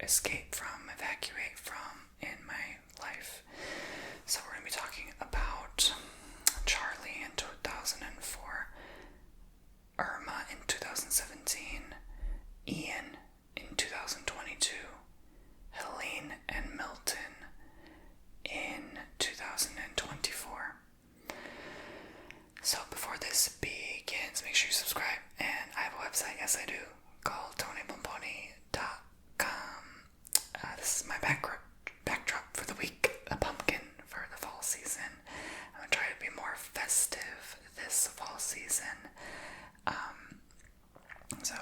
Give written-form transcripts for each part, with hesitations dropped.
evacuate from in my life. So we're going to be talking about Charlie in 2004, Irma in 2017, Ian in 2022, Helene and Milton in 2024. So before this begins, make sure you subscribe, and I have a website, yes I do, called Bomboni.com. This is my backdrop for the week, a pumpkin for the fall season. I'm going to try to be more festive this fall season. So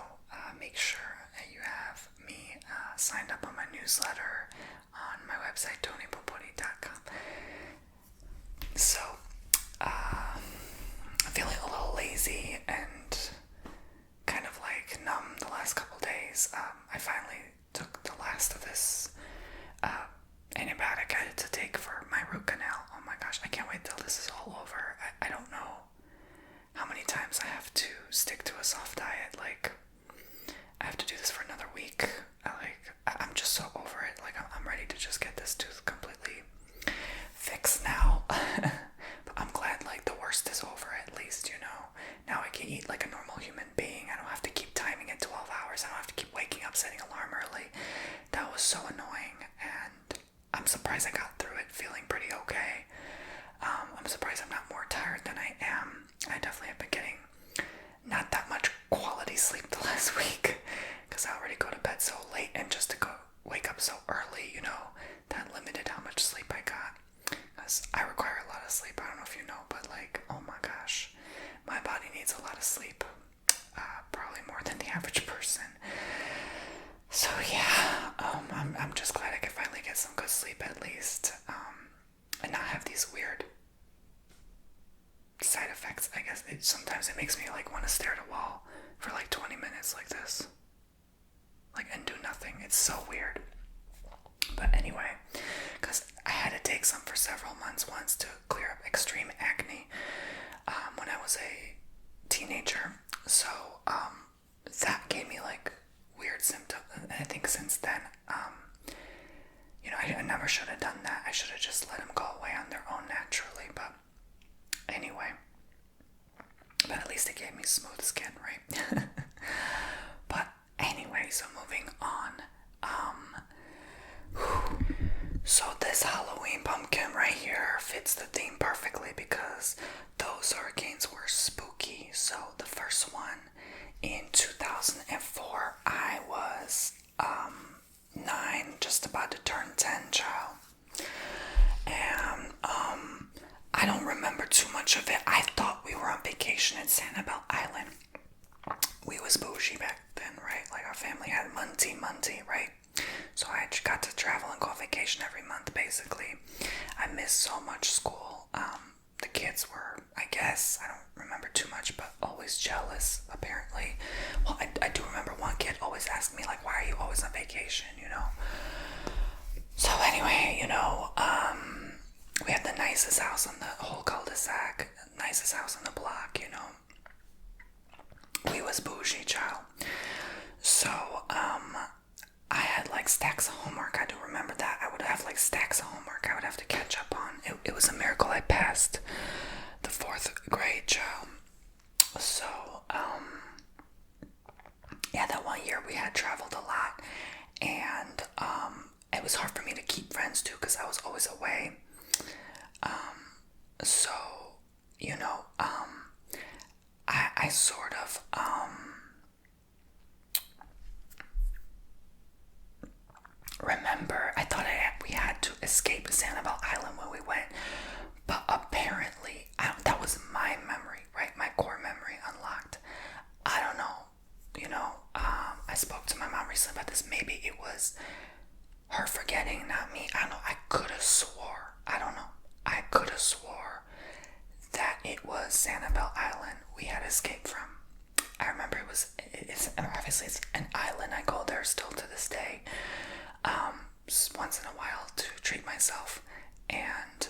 make sure that you have me signed up on my newsletter on my website, TonyBomboni.com. So, I'm feeling a little lazy and kind of like numb the last couple days. I finally took the last of this antibiotic I had to take for my root canal. Oh my gosh, I can't wait till this is all over. I don't know how many times I have to stick to a soft diet. Like, I have to do this for another week. I'm just so over it. Like, I'm ready to just get this tooth completely fixed now. But I'm glad, like, the worst is over at least, you know. Now I can eat like a normal human being. I don't have to keep timing it 12 hours. I don't have to keep waking up, setting alarm early. That was so annoying, and I'm surprised I got through it feeling pretty okay. I'm surprised I'm not more tired than I am. I definitely have been getting not that much quality sleep the last week, because I already go to bed so late, and just to wake up so early, you know, that limited how much sleep I got. Because I require a lot of sleep. I don't know if you know, but like, oh my gosh, my body needs a lot of sleep. Probably more than the average person. So yeah, I'm just glad I could finally get some good sleep at least, and not have these weird side effects. I guess sometimes it makes me like want to stare at a wall for like 20 minutes like this, like, and do nothing. It's so weird. But anyway, because I had to take some for several months once to clear up extreme acne when I was a teenager. So that gave me like weird symptoms, and I think since then, you know, I never should have done that. I should have just let them go away on their own naturally. But anyway, but at least it gave me smooth skin, right? But anyway, so moving on. So this Halloween pumpkin right here fits the theme perfectly, because those hurricanes were spooky. So the first one in 2004, I was 9, just about to turn 10, child. And I don't remember too much of it. I thought we were on vacation in Sanibel Island. We was bougie back then, right? Like, our family had Munty, right? So I got to travel and go on vacation every month, basically. I missed so much school. The kids were, I guess, I don't remember too much, but always jealous, apparently. Well, I do remember one kid always asked me, like, why are you always on vacation, you know? So anyway, you know, we had the nicest house on the whole cul-de-sac, nicest house on the block, you know. We was bougie, child. So, I had like stacks of homework. I do remember that. I would have like stacks of homework I would have to catch up on. It was a miracle I passed the 4th grade, child. So, yeah, that one year we had traveled a lot, and it was hard for me to keep friends too, because I was always away. So, you know, I sort of remember, I thought we had to escape Sanibel Island when we went, but apparently that was my memory, right? My core memory unlocked. I don't know, you know. I spoke to my mom recently about this. Maybe it was her forgetting, not me. I don't know. I could have swore. I don't know. I could have swore that it was Sanibel Island we had escaped from. I remember it's obviously it's an island. I go there still to this day, once in a while to treat myself. And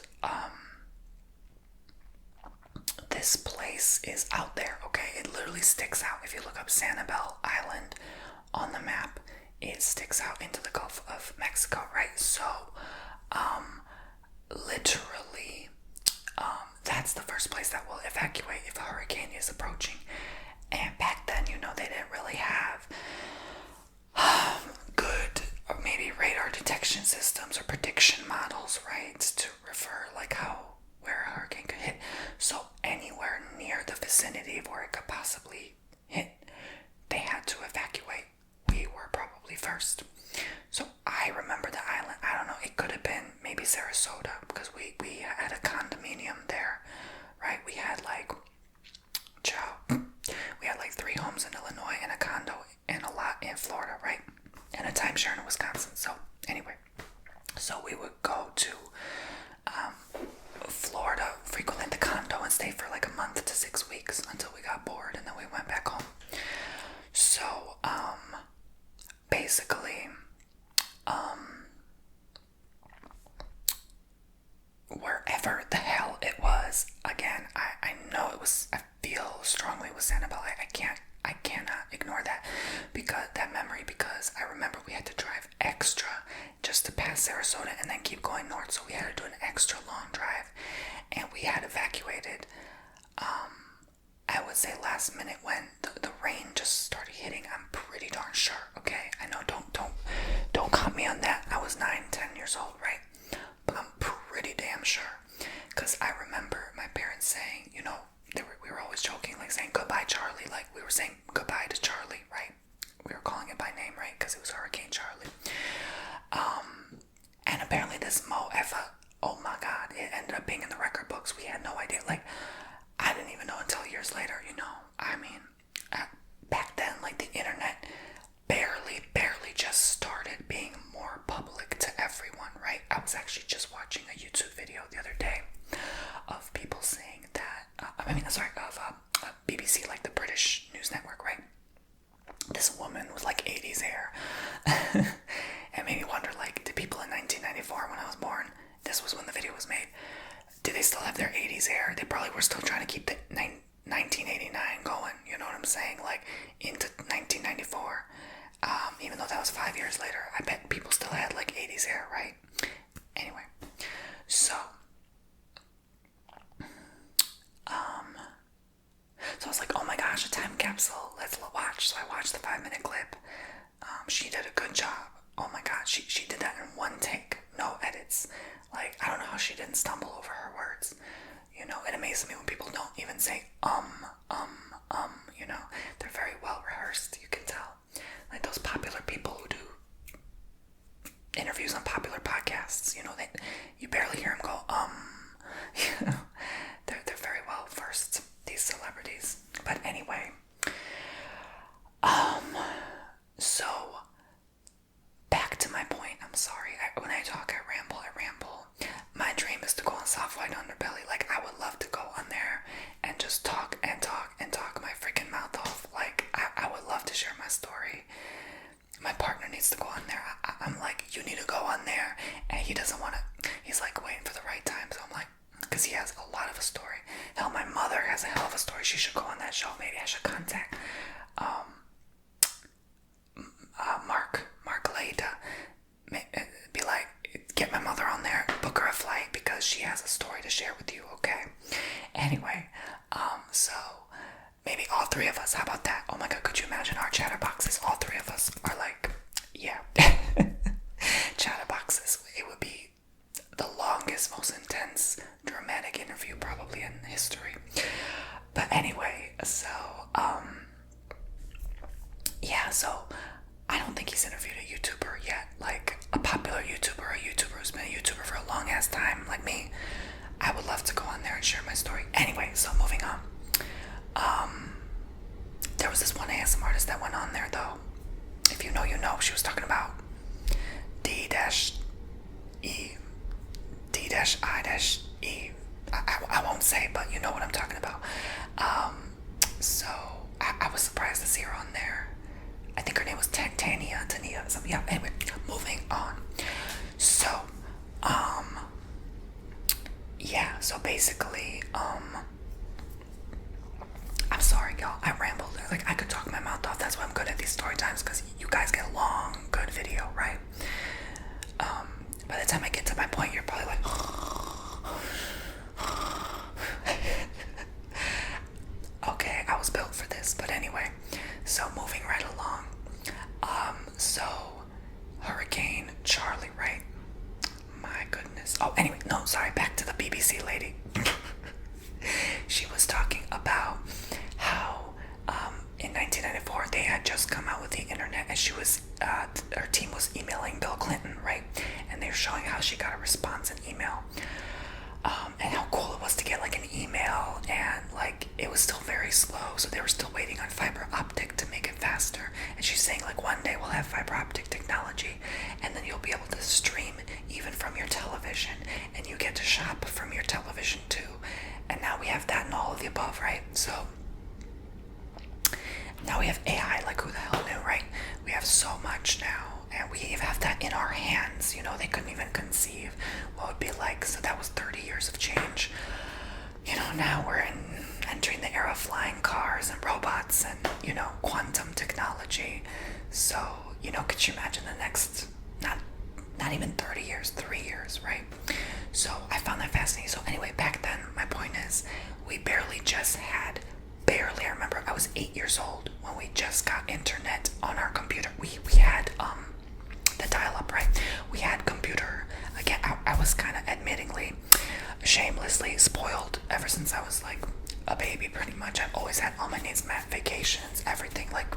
this place is out there, okay? It literally sticks out. If you look up Sanibel Island on the map, it sticks out into the Gulf of Mexico, right? So, literally, that's the first place that will evacuate if a hurricane is approaching. And back then, they didn't really have good or maybe radar detection systems or prediction models, right, to refer like where a hurricane could hit. So anywhere near the vicinity of where it could possibly hit, they had to evacuate. We were probably first. So I remember the island. I don't know, it could have been maybe Sarasota, because we had a condominium there, right? We had like 3 homes in Illinois and a condo and a lot in Florida, right? And a timeshare in Wisconsin. So anyway, so we would go to Florida, frequent the condo, and stay for like a month to 6 weeks until we got bored, and then we went back home. So basically, wherever the hell it was, again, I know it was, I feel strongly it was Sanibel. I cannot ignore that, because that memory, because I remember we had to drive extra just to pass Sarasota and then keep going north. So we had to do an extra long drive, and we had evacuated, I would say last minute, when the rain just started hitting. I'm pretty darn sure, okay? I know, don't count me on that. I was 9-10 years old, right? But I'm pretty damn sure, because I remember my parents saying, we were always joking, like saying goodbye Charlie, like we were saying goodbye to Charlie, right? We were calling it by name, right? Because it was Hurricane Charlie. And apparently this Mo'efa, oh my god, it ended up being in the record books. We had no idea. Like, I didn't even know until years later, I mean, back then, like, the internet barely just started being more public to everyone, right? I was actually just watching a YouTube video the other day of people saying that, of BBC, like the British news network, right? This woman with like 80s hair, and made me wonder, like, did people in 1994, when I was born, this was when the video was made, did they still have their 80s hair? They probably were still trying to keep the 1989 going, you know what I'm saying? Like, into 1994. Even though that was 5 years later, I bet people still had like 80s hair, right? Anyway, so I was like, oh my gosh, a time capsule, let's watch. So I watched the 5-minute clip. She did a good job. Oh my god, she did that in one take, no edits. Like, I don't know how she didn't stumble over her words. It amazes me when people don't even say they're very well rehearsed, you can tell. Like those popular people who do interviews on popular podcasts, you barely hear them go, they're very well versed, these celebrities. But anyway, so back to my point. I'm sorry, when I talk, I ramble. My dream is to go on Soft White Underbelly. Like, I would love to go on there and just talk my freaking mouth off. Like, I would love to share my story. My partner needs to go on there. I'm like, you need to go on there, and he doesn't want to. He's like waiting for the right time. So I'm like, because he has a lot of a story. Hell, my mother has a hell of a story. She should go on that show. Maybe I should contact Mark Leda. Be like, get my mother on there, book her a flight, because she has a story to share with you, okay? Anyway, so maybe all 3 of us. How about that? Oh my god, could you imagine our chatterboxes? All 3 of us are like, yeah, chatterboxes. It would be the longest, most intense, dramatic interview probably in history. But anyway, so yeah, so I don't think he's interviewed a YouTuber yet, like a popular YouTuber, a YouTuber who's been a YouTuber for a long ass time, like me. I would love to go on there and share my story. Anyway, so moving on. There was this one ASM artist that went on there, though. If you know, you know. She was talking about D-E. D-I-E. I won't say, but you know what I'm talking about. So I was surprised to see her on there. I think her name was Tania, something. Yeah, anyway, moving on. So, yeah, so basically, I'm sorry, y'all, I rambled. Like, I could talk my mouth off. That's why I'm good at these story times, because you guys get long, But anyway, so moving right along. So Hurricane Charlie, right? My goodness. Oh, anyway, no, sorry, back to the BBC lady. She was talking about how in 1994 they had just come out with the internet, and she was her team was emailing Bill Clinton, right? And they were showing how she got a response in email, and how cool it was to get like an email, and like it was still very slow, so they were still waiting on fiber optic to make it faster. And she's saying like one day we'll have fiber optic technology, and then you'll be able to stream even from your television, and you get to shop from your television too. And now we have that and all of the above, right? So now we have AI, like who the hell knew, right? We have so much now, and we even have that in our hands. You know, they couldn't even conceive what it would be like. So that was 30 years of change. You know, now we're entering the era of flying cars and robots and, you know, quantum technology. So, you know, could you imagine the next, not even 30 years, 3 years, right? So I found that fascinating. So anyway, back then, my point is, we I remember I was 8 years old when we just got internet on our computer. We had the dial-up, right? We had computer. Again, I was kind of admittingly, shamelessly spoiled ever since I was like a baby, pretty much. I've always had all my needs met, vacations, everything. Like,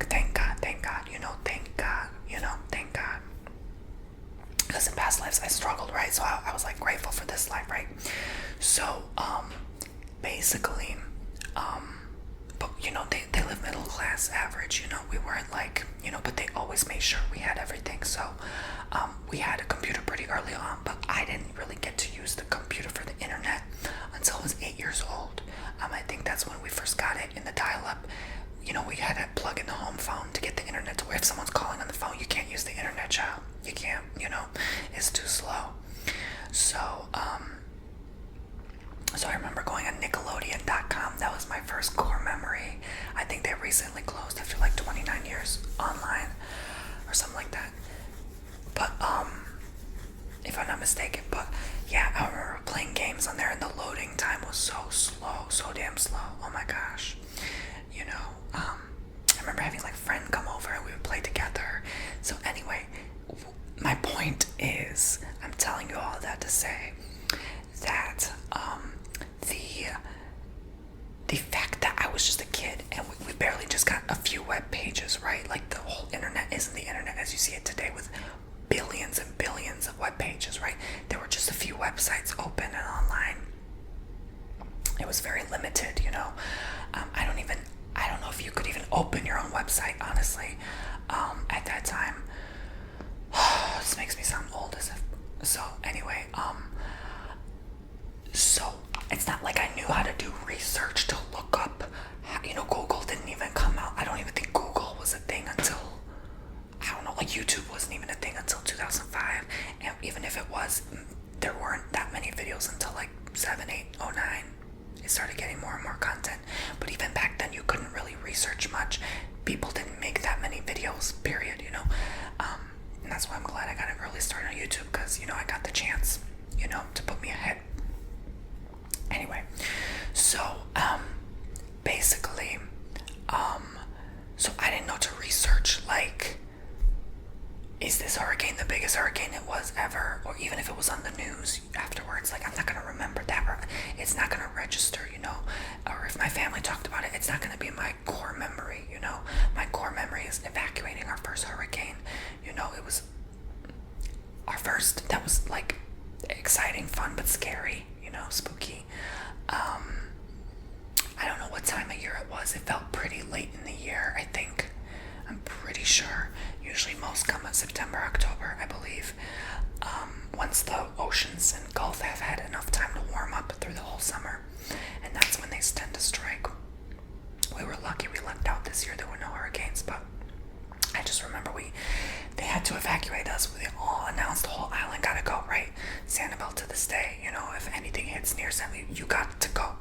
thank God, you know, thank God, you know, thank God. Because in past lives I struggled, right? So I was like grateful for this life, right? So basically, but you know, they live middle class average, you know. We weren't like, you know, but they always made sure we had everything. So we had a computer pretty early on, but I didn't really get to use the computer for the internet until I was 8 years old. I think that's when we first got it in the dial-up. You know, we had to plug in the home phone to get the internet to where if someone's calling on the phone, you can't use the internet, child. You can't, you know, it's too slow. So I remember going on Nickelodeon.com. That was my first core memory. I think they recently closed after like 29 years online or something like that. But if I'm not mistaken, but yeah, I remember playing games on there, and the loading time was so slow, so damn slow. Oh my gosh. You know, I remember having like a friend come over and we would play together. So anyway, my point is, I'm telling you all of that to say that the fact that I was just a kid and we barely just got a few web pages, right? Like the whole internet isn't the internet as you see it today with billions and billions of web pages, right? There were just a few websites open and online. It was very limited, you know. I don't know if you could even open your own website, honestly, at that time. This makes me sound old as if. So anyway, so it's not like I knew how to do research to look up, you know, Google didn't even come out. I don't even think Google was a thing until, I don't know, like YouTube wasn't even a thing until 2005. And even if it was, there weren't that many videos until like 7, 8, 09. It started getting more and more content. But even back then, you couldn't really research much. People didn't make that many videos, period, you know. And that's why I'm glad I got an early start on YouTube, because, you know, I got the chance, you know, to put me ahead. Anyway, so basically, so I didn't know to research, like, is this hurricane the biggest hurricane it was ever? Or even if it was on the news afterwards, like, I'm not going to remember that, or it's not going to register, you know. Or if my family talked about it, it's not going to be in my core memory, you know. My core memory is evacuating our first hurricane. You know, it was our first, that was like exciting, fun, but scary, you know, spooky. I don't know what time of year it was. It felt pretty late in the year, I think. I'm pretty sure. Usually most come in September, October, I believe. Once the oceans and Gulf have had enough time to warm up through the whole summer. And that's when they tend to strike. We were lucky we lucked out this year. There were no hurricanes, but I just remember they had to evacuate us. They all announced the whole island gotta go, right? Sanibel to this day, you know, if anything hits near Sanibel, you got to go.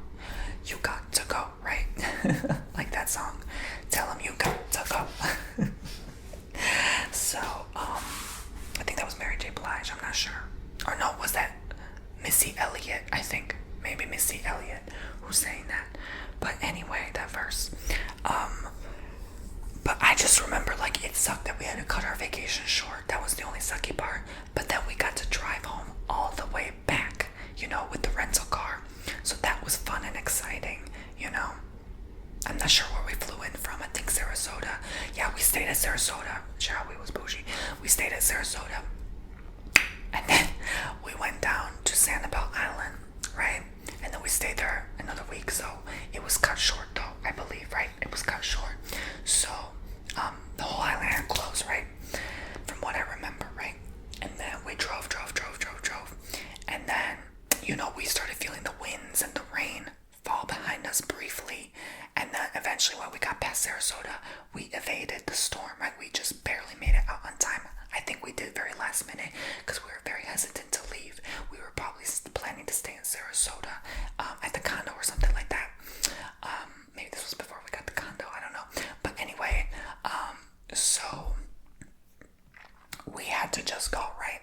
You got to go, right? Like that song. Tell them you got to go. So, I think that was Mary J. Blige, I'm not sure. Or no, was that Missy Elliott? I think maybe Missy Elliott who's saying that. But anyway, that verse. But I just remember, like, it sucked that we had to cut our vacation short. That was the only sucky part. But then we got to drive home all the way back, with the rental car. So that was fun and exciting, I'm not sure where we flew in from. I think Sarasota. Yeah, we stayed at Sarasota. Charlie was bougie. We stayed at Sarasota. And then we went down to Sanibel Island, right? And then we stayed there another week. So it was cut short, though, I believe, right? It was cut short. So the whole island had closed, right? From what I remember, right? And then we drove. And then, we started feeling the winds and the rain fall behind us briefly. And then eventually when we got past Sarasota, we evaded the storm, right? We just barely made it out on time. I think we did very last minute because we were very hesitant to leave. We were probably planning to stay in Sarasota at the condo or something like that. Maybe this was before we got the condo. I don't know. But anyway, so we had to just go, right?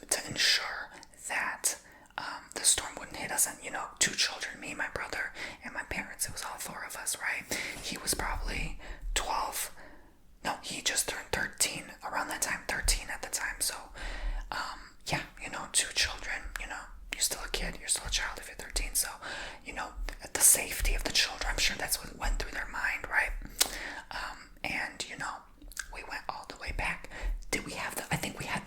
To ensure that the storm wouldn't hit us. And, 2 children, me, my brother, and my parents. It was all 4 of us, right? He was probably 12. No, he just turned 13 around that time, 13 at the time. So, yeah, 2 children, you're still a kid, you're still a child if you're 13. So, the safety of the children, I'm sure that's what went through their mind, right? And, we went all the way back. Did we have I think we had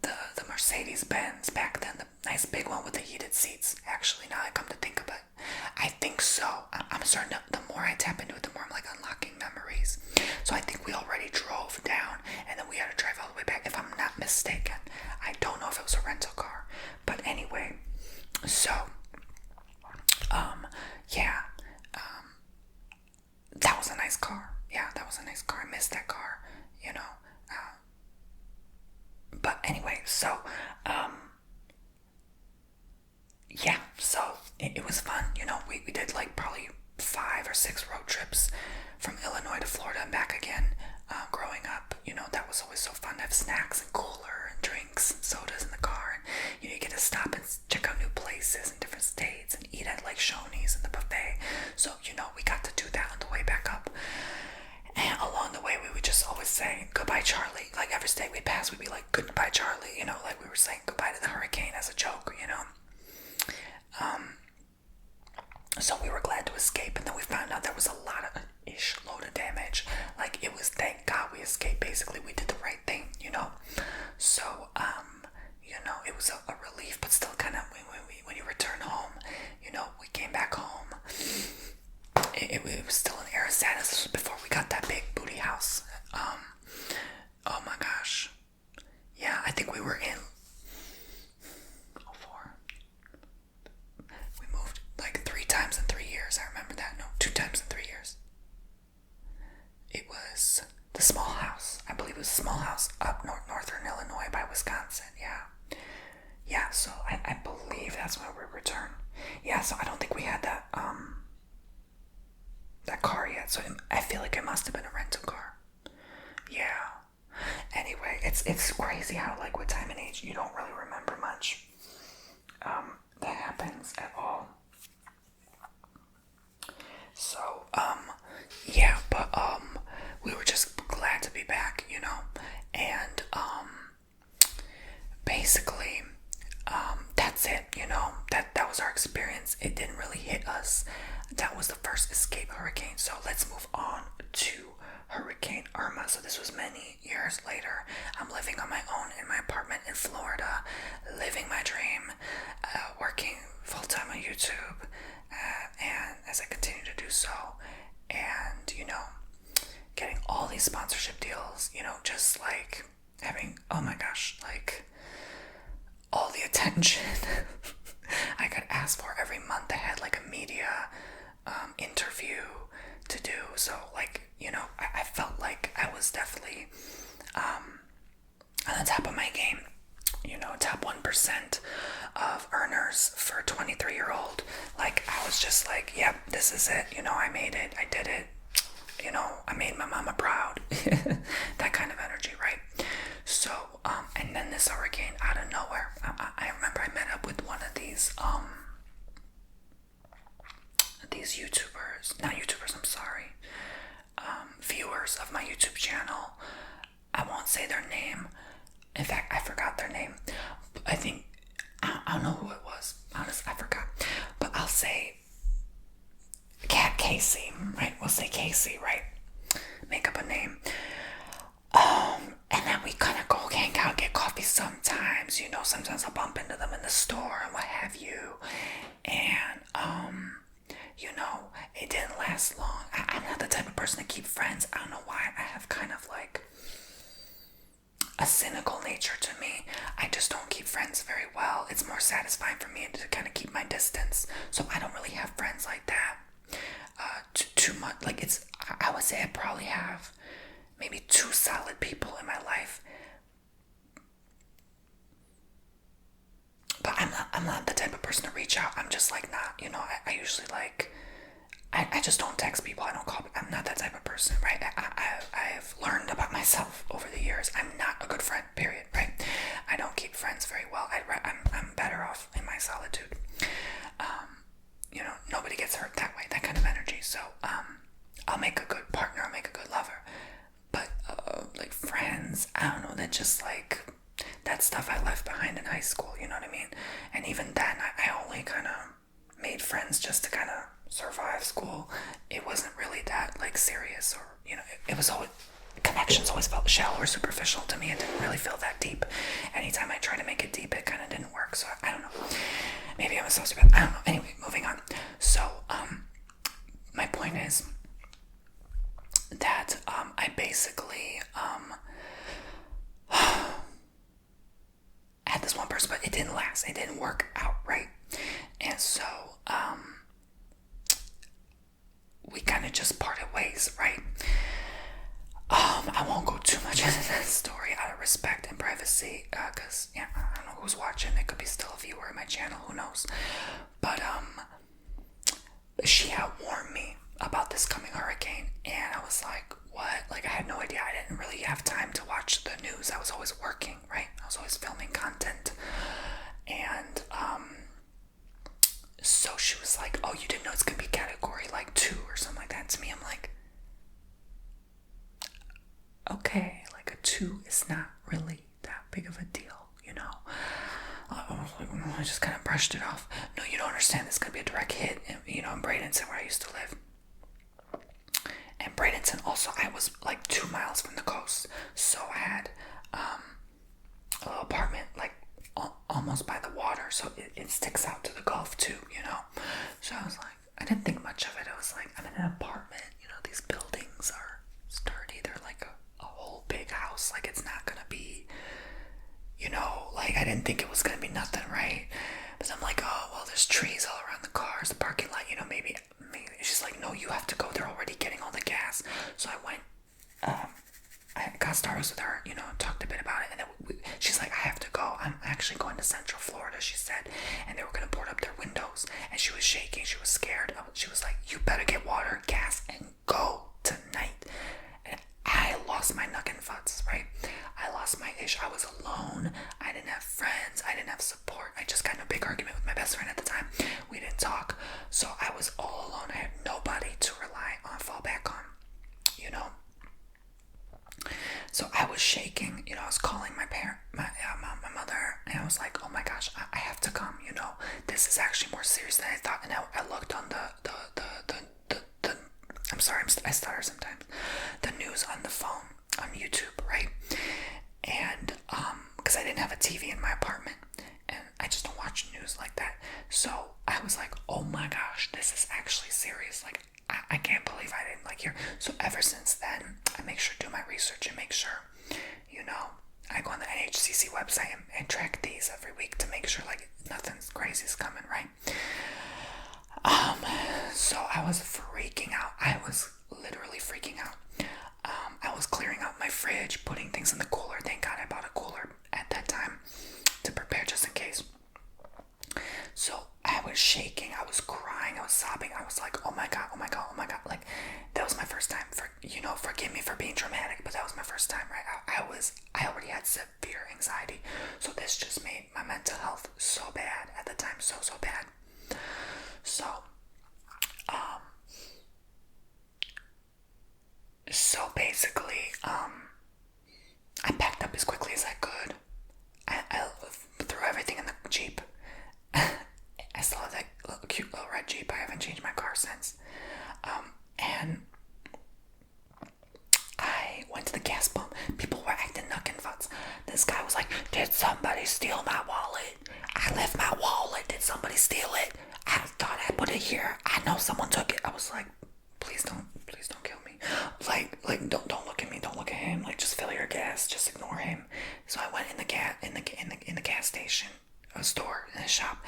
the Mercedes-Benz back then, the nice big one with the heated seats. Actually, now I come to think of it, I think so. I'm starting to, the more I tap into it, the more I'm like unlocking memories. So I think we already drove down and then we had to drive all the way back, if I'm not mistaken. I don't know if it was a rental car, but anyway, so yeah, that was a nice car. Yeah, that was a nice car. I missed that car, but anyway, so yeah, so it was fun. We did like probably 5 or 6 road trips from Illinois to Florida and back again. Growing up, that was always so fun to have snacks and cooler and drinks and sodas in the car. And, you get to stop and check out new places in different states and eat at like Shoney's and the buffet. So, we got to do that on the way back up. And along the way, we would just always say, goodbye, Charlie. Like every state we passed, we'd be like, goodbye, Charlie. Like we were saying goodbye to the hurricane as a joke, So we were glad to escape. And then we found out there was a load of damage. Like it was, thank God we escaped. Basically, we did the right thing, So, it was a relief, but still kind of, when you return home, we came back home. It was still an air of sadness. This was before we got that big booty house. Oh my gosh. Yeah, I think we were in 04. We moved like 3 times in 3 years. I remember that. No, 2 times in 3 years. It was the small house. I believe it was a small house up northern Illinois by Wisconsin. Yeah. Yeah, so I believe that's when we returned. Yeah, so I don't think we had that car yet. So I feel like it must have been a rental car. Yeah. Anyway, it's crazy how like with time and age you don't really remember much that happens at all. So yeah, but we were just glad to be back, and basically that's it, that was our experience. It didn't really hit us. That was the first escape hurricane. So let's move on to Hurricane Irma. So this was many years later. I'm living on my own in my apartment in Florida, living my dream, working full-time on YouTube, and as I continue to do so, and getting all these sponsorship deals, just like having, oh my gosh, like all the attention I could ask for every month. I had like a media interview to do. So like, I felt like I was definitely on the top of my game, top 1% of earners for a 23-year-old. Like I was just like, yep, this is it. I made it. I did it. I made my mama proud. That kind of energy, right? So, and then this hurricane out of nowhere. I remember I met up with one of these YouTube channel. I won't say their name. In fact, I forgot their name. I don't know who it was. Honestly, I forgot. But I'll say Cat Casey, right? We'll say Casey, right? Make up a name. And then we kind of go hang out, get coffee sometimes. Sometimes I'll bump into them in the store and what have you. And, it didn't last long. I'm not the type of person to keep friends. I don't know why. I have kind of like a cynical nature to me. I just don't keep friends very well. It's more satisfying for me to kind of keep my distance. So I don't really have friends like that. Too much. Like I would say I probably have maybe 2 solid people in my life. But I'm not the type of person to reach out. I'm just like not, I usually like, I just don't text people. I don't call. I'm not that type of person, right? I've learned about myself over the years. I'm not a good friend, period, right? I don't keep friends very well. I'm better off in my solitude. Nobody gets hurt that way, that kind of energy. So, I'll make a good partner. I'll make a good lover. But, like friends, I don't know, that just like, that stuff I left behind in high school, you know what I mean? And even then, I only kind of made friends just to kind of survive school. It wasn't really that like serious, or it was always, connections always felt shallow or superficial to me. It didn't really feel that deep. Anytime I tried to make it deep, it kind of didn't work. So I don't know, maybe I'm a sociopath, I don't know. Anyway, moving on. So my point is that I basically had this one person, but it didn't last. It didn't work out, right? And so we kind of just parted ways, right? I won't go too much into that story out of respect and privacy, because I don't know who's watching. It could be still a viewer in my channel, who knows? But she had warned me about this coming hurricane, and I was like, what? Like, I had no idea. I didn't really have time to watch the news. I was always working, right? I was always filming content. And so she was like, oh, you didn't know it's gonna be category like 2 or something like that. To me, I'm like, okay, like a 2 is not really that big of a deal, I just kind of brushed it off. No, you don't understand. It's gonna be a direct hit, in Bradenton, where I used to live. And Bradenton also, I was like 2 miles from the coast, so I had a little apartment like almost by the water, so it sticks out to the Gulf too, So I was like, I didn't think much of it. I was like, I'm in an apartment, these buildings are sturdy. They're like a whole big house. Like, it's not gonna be, like, I didn't think it was gonna be nothing, right? But I'm like, oh, well, there's trees all around the cars, the parking lot, maybe. She's like, no, you have to go. They're already getting all the gas. So I went, I got Starbucks with her, talked a bit about it. And then she's like, I have to go. I'm actually going to Central Florida, she said. And they were going to board up their windows. And she was shaking. She was scared. She was like, you better get water, gas, and go tonight. And I lost my nuggin futs, right? I lost my ish. I was alone. I didn't have friends. I didn't have support. I just got in a big argument with my best friend at the time. We didn't talk. So I was all alone. I had nobody to rely on, fall back on, So I was shaking, I was calling my mother, and I was like, oh my gosh, I have to come, this is actually more serious than I thought. And I looked on the I'm sorry, I stutter sometimes, the news on the phone, on YouTube, right? And, because I didn't have a TV in my apartment, and I just don't watch news like that. So I was like, oh my gosh, this is actually serious. Like, I can't believe I didn't hear. So ever since then, I make sure to do my research and make sure, I go on the NHCC website and track these every week to make sure like nothing crazy is coming, right? So I was freaking out. I was literally freaking out. I was clearing out my fridge, putting things in the cooler. Thank God I bought a cooler at that time to prepare just in case. So I was shaking, I was crying, I was sobbing. I was like, oh my God, oh my God, oh my God. Like, that was my first time. Forgive me for being dramatic, but that was my first time, right? I already had severe anxiety. So this just made my mental health so bad at the time, so bad. So, So basically, I packed up as quickly as I could. I threw everything in the Jeep. I still have that cute little red Jeep. I haven't changed my car since. And I went to the gas pump. People were acting knuckin' futs. This guy was like, "Did somebody steal my wallet? I left my wallet. Did somebody steal it? I thought I put it here. I know someone took it." I was like, please don't kill me. Like don't look at me. Don't look at him. Like, just fill your gas. Just ignore him. So I went in the gas station, a store, in a shop.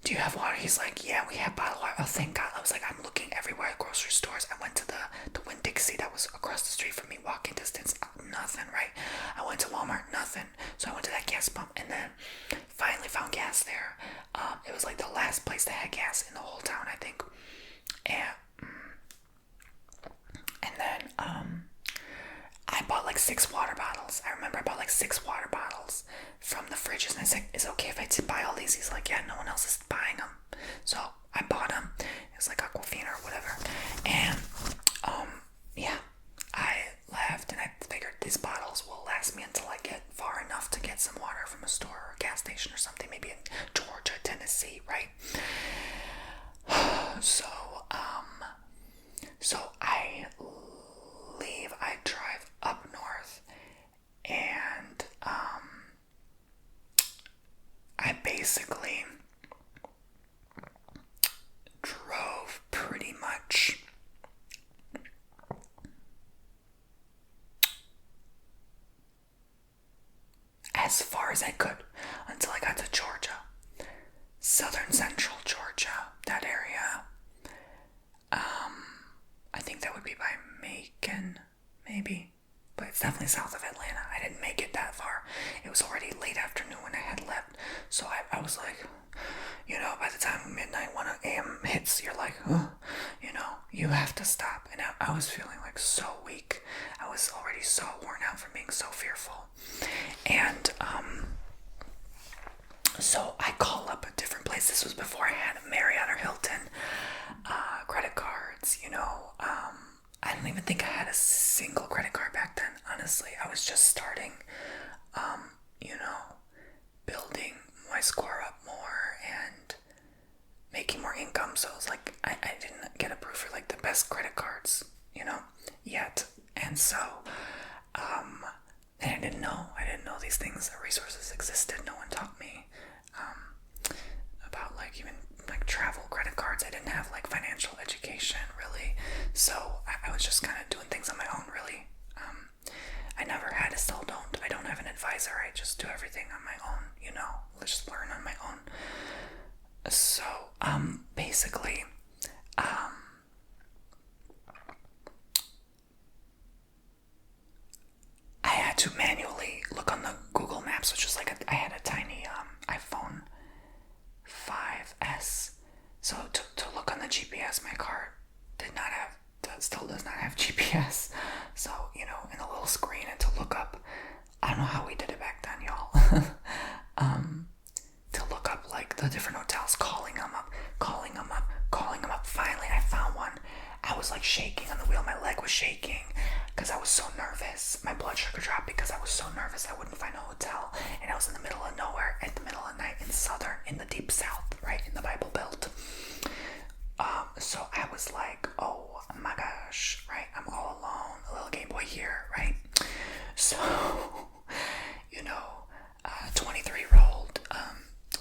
"Do you have water?" He's like, "Yeah, we have bottled water." Oh, thank God. I was like, I'm looking everywhere at grocery stores. I went to the Winn-Dixie that was across the street from me, walking distance. Nothing, right? I went to Walmart, nothing. So I went to that gas pump and then finally found gas there. It was like the last place that had gas in the whole town, I think. And then I bought like 6 water bottles. I remember I bought like 6 water bottles from the fridges, and I said, "Is it okay if I buy all these?" He's like, "Yeah, no one else is buying them." So I bought them. It was like Aquafina or whatever. And yeah, I left, and I figured these bottles will last me until I get far enough to get some water from a store or a gas station or something, maybe in Georgia, Tennessee, right? So I leave. I drive up north, and I basically drove pretty much as far as I could until I got to Georgia, southern central Georgia, that area. I think that would be by Macon, maybe, but it's definitely south of Atlanta. I didn't make it that far. It was already late afternoon when I had left, so I was like, by the time midnight, 1 a.m. hits, you're like, you have to stop. And I was feeling like so weak. I was already so worn out from being so fearful. And so I call up a different place. This was before I had a Marriott or Hilton credit cards. I don't even think I had a single credit card back then. Honestly, I was just starting, building my score up more and making more income. So it was like I didn't get approved for like the best credit cards, yet. And so, and I didn't know these things, resources existed. No one taught me about like even like travel credit cards. I didn't have like financial education really, so I was just kind of doing things on my own really. I never had, I still don't. I don't have an advisor. I just do everything on my own, just learn on my own. So basically I had to manually look on the Google Maps, which was like I had a tiny iPhone 5S. So to look on the GPS, my car still does not have GPS. So, in a little screen, and to look up, I don't know how we did it back then, y'all. To look up like the different hotels, calling them up. Finally, I found one. I was like shaking on the wheel. My leg was shaking because I was so nervous. My blood sugar dropped because I was so nervous I wouldn't find a hotel. And I was in the middle of nowhere at the middle of the night in the deep south, right, in the Bible Belt. So I was like, oh my gosh, right, I'm all alone, a little Game Boy here, right? So, 23-year-old,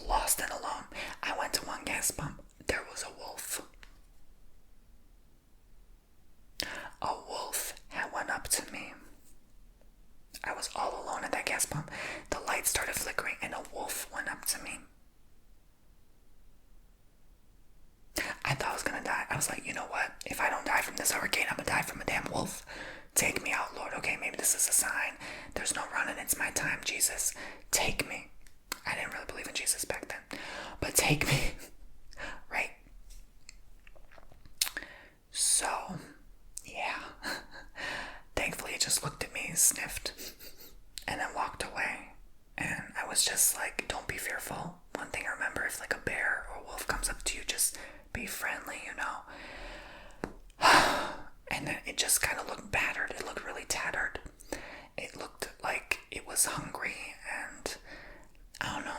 lost and alone. I went to one gas pump. There was a wolf. A wolf had went up to me. I was all alone at that gas pump. The lights started flickering and a wolf went up to me. I thought I was gonna die. I was like, you know what? If I don't die from this hurricane, I'm gonna die from a damn wolf. Take me out, Lord. Okay, maybe this is a sign. There's no running. It's my time, Jesus. Take me. I didn't really believe in Jesus back then. But take me. Right? So, yeah. Thankfully, it just looked at me, sniffed, and then walked away. And I was just like, don't be fearful. One thing I remember, if like a bear or a wolf comes up to you, just be friendly, and then it just kind of looked battered. It looked really tattered. It looked like it was hungry, and I don't know.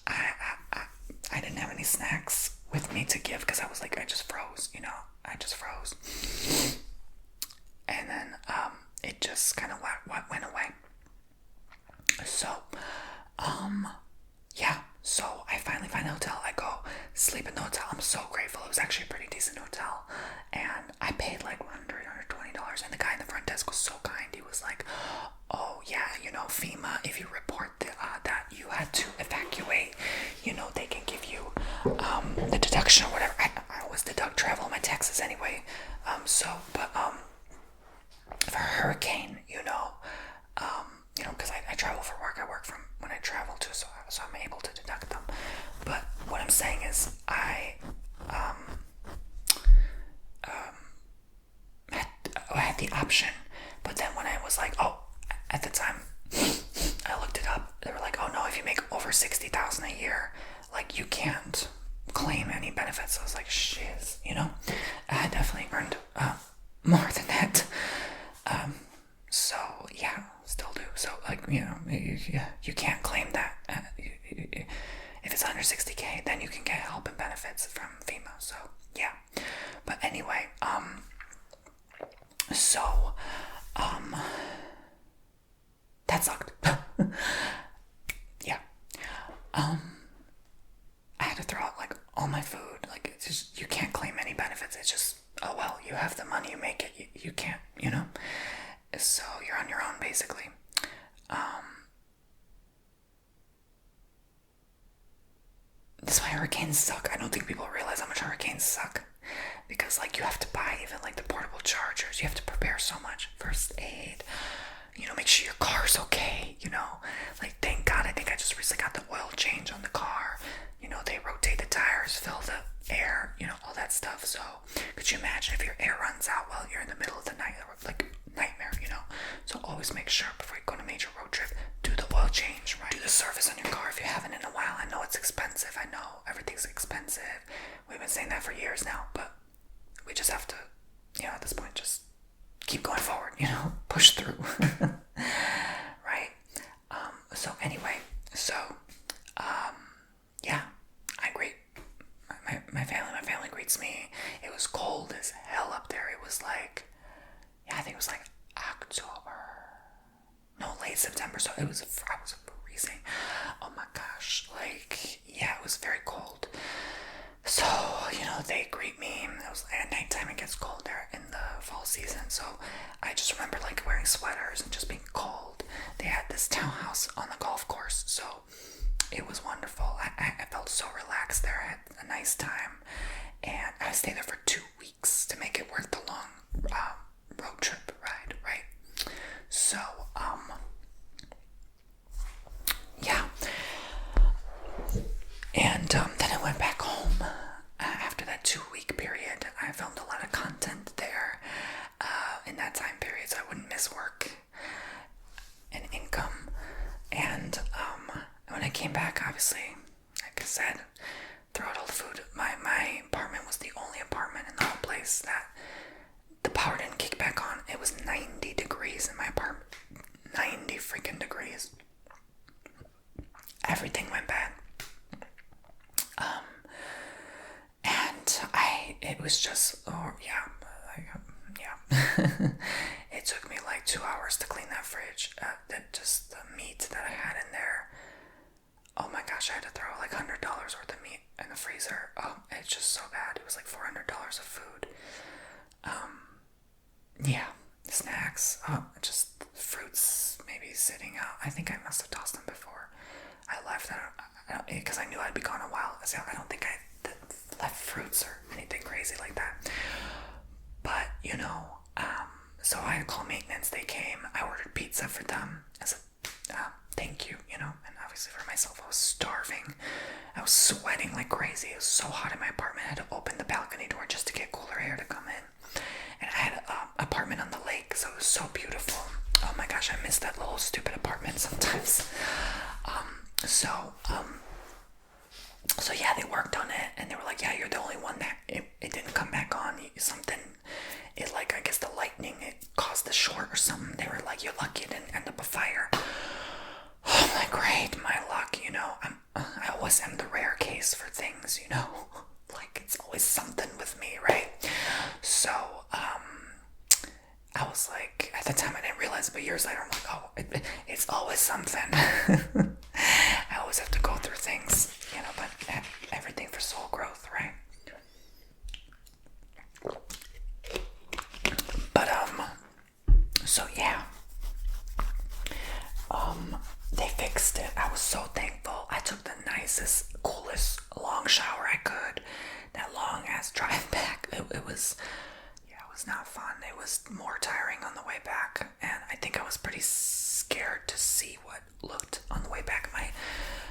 I didn't have any snacks with me to give because I was like, I just froze, I just froze. And then it just kind of went away. So, yeah. So I finally find a hotel. I go sleep in the hotel. I'm so grateful. It was actually a pretty decent hotel, and I paid like $120. And the guy in the front desk was so kind. He was like, "Oh yeah, FEMA. If you report that you had to evacuate, they can give you the deduction or whatever." I always deduct travel on my taxes anyway. But for a hurricane, because I travel for work. I work from when I travel too, so I'm able to deduct them. But what I'm saying is, I had the option, but then when I was like, at the time, I looked it up. They were like, "Oh no, if you make over $60,000 a year, like you can't claim any benefits." So I was like, "Shiz," I definitely earned more than that. So yeah, still do. So like, you can't claim that. If it's under 60K, then you can get help and benefits from FEMA. So yeah. But anyway, that sucked. Yeah. I had to throw out like all my food. Like, it's just, you can't claim any benefits. It's just, oh well, you have the money, you make it. You can't, So you're on your own basically. That's why hurricanes suck. I don't think people realize how much hurricanes suck. Because like you have to buy even like the portable chargers. You have to prepare so much. First aid. Make sure your car's okay. Like thank God I think I just recently got the oil change on the car. They rotate the tires, fill the air, all that stuff. So could you imagine if your air runs out while you're in the middle of the night? Like nightmare, So always make sure before you go on a major road trip, do the oil change, right? Do the service on your car if you haven't in a while. I know it's expensive. I know everything's expensive. We've been saying that for years now, but we just have to, at this point, just keep going forward, push through. Right? So anyway, yeah, I greet my family greets me. It was cold as hell up there. It was like, I think it was like late September, so I was freezing. Oh my gosh, like, yeah, it was very cold. So, they greet me. It was at nighttime, it gets cold there in the fall season, so I just remember like wearing sweaters and just being cold. They had this townhouse on the golf course, so it was wonderful. I felt so relaxed there. I had a nice time, and I stayed there for 2 weeks to make it worth the long road trip ride, right? So, yeah. And then I went back home after that 2-week period. I filmed a lot of content there in that time period, so I wouldn't miss work and income. And when I came back, obviously, like I said, throw out all the food. My apartment was the only apartment in the whole place that the power didn't kick back on. It was 90 degrees in my apartment. 90 freaking degrees. Everything went bad. And it was just, it took me like 2 hours to clean that fridge. Just the meat that I had in there. Oh my gosh, I had to throw like $100 worth of meat in the freezer. Oh, it's just so bad. It was like $400 of food. Yeah, snacks. Just fruits maybe sitting out. I think I must have tossed them before I left. Because I knew I'd be gone a while. So I don't think I left fruits or anything crazy like that. But, so I had to call maintenance. They came. I ordered pizza for them as a thank you, and obviously for myself, I was starving. I was sweating like crazy. It was so hot in my apartment. I had to open the balcony door just to get cooler air to come in. And I had an apartment on the lake, so it was so beautiful. Oh my gosh, I miss that little stupid apartment sometimes. So yeah, they worked on it, and they were like, yeah, you're the only one that it didn't come back on. I guess caused the short or something. They were like, you're lucky it didn't end up a fire. I'm like, great, my luck, you know. I always am the rare case for things, you know. Like, it's always something with me, right? So, I was like, at the time I didn't realize, but years later I'm like, oh, it's always something. I always have to go through things, you know, but everything for soul growth, right? But, so yeah. They fixed it. I was so thankful. I took the nicest, coolest, long shower I could. That long ass drive back. It was not fun. It was more tiring on the way back, and I think I was pretty scared to see what looked on the way back. My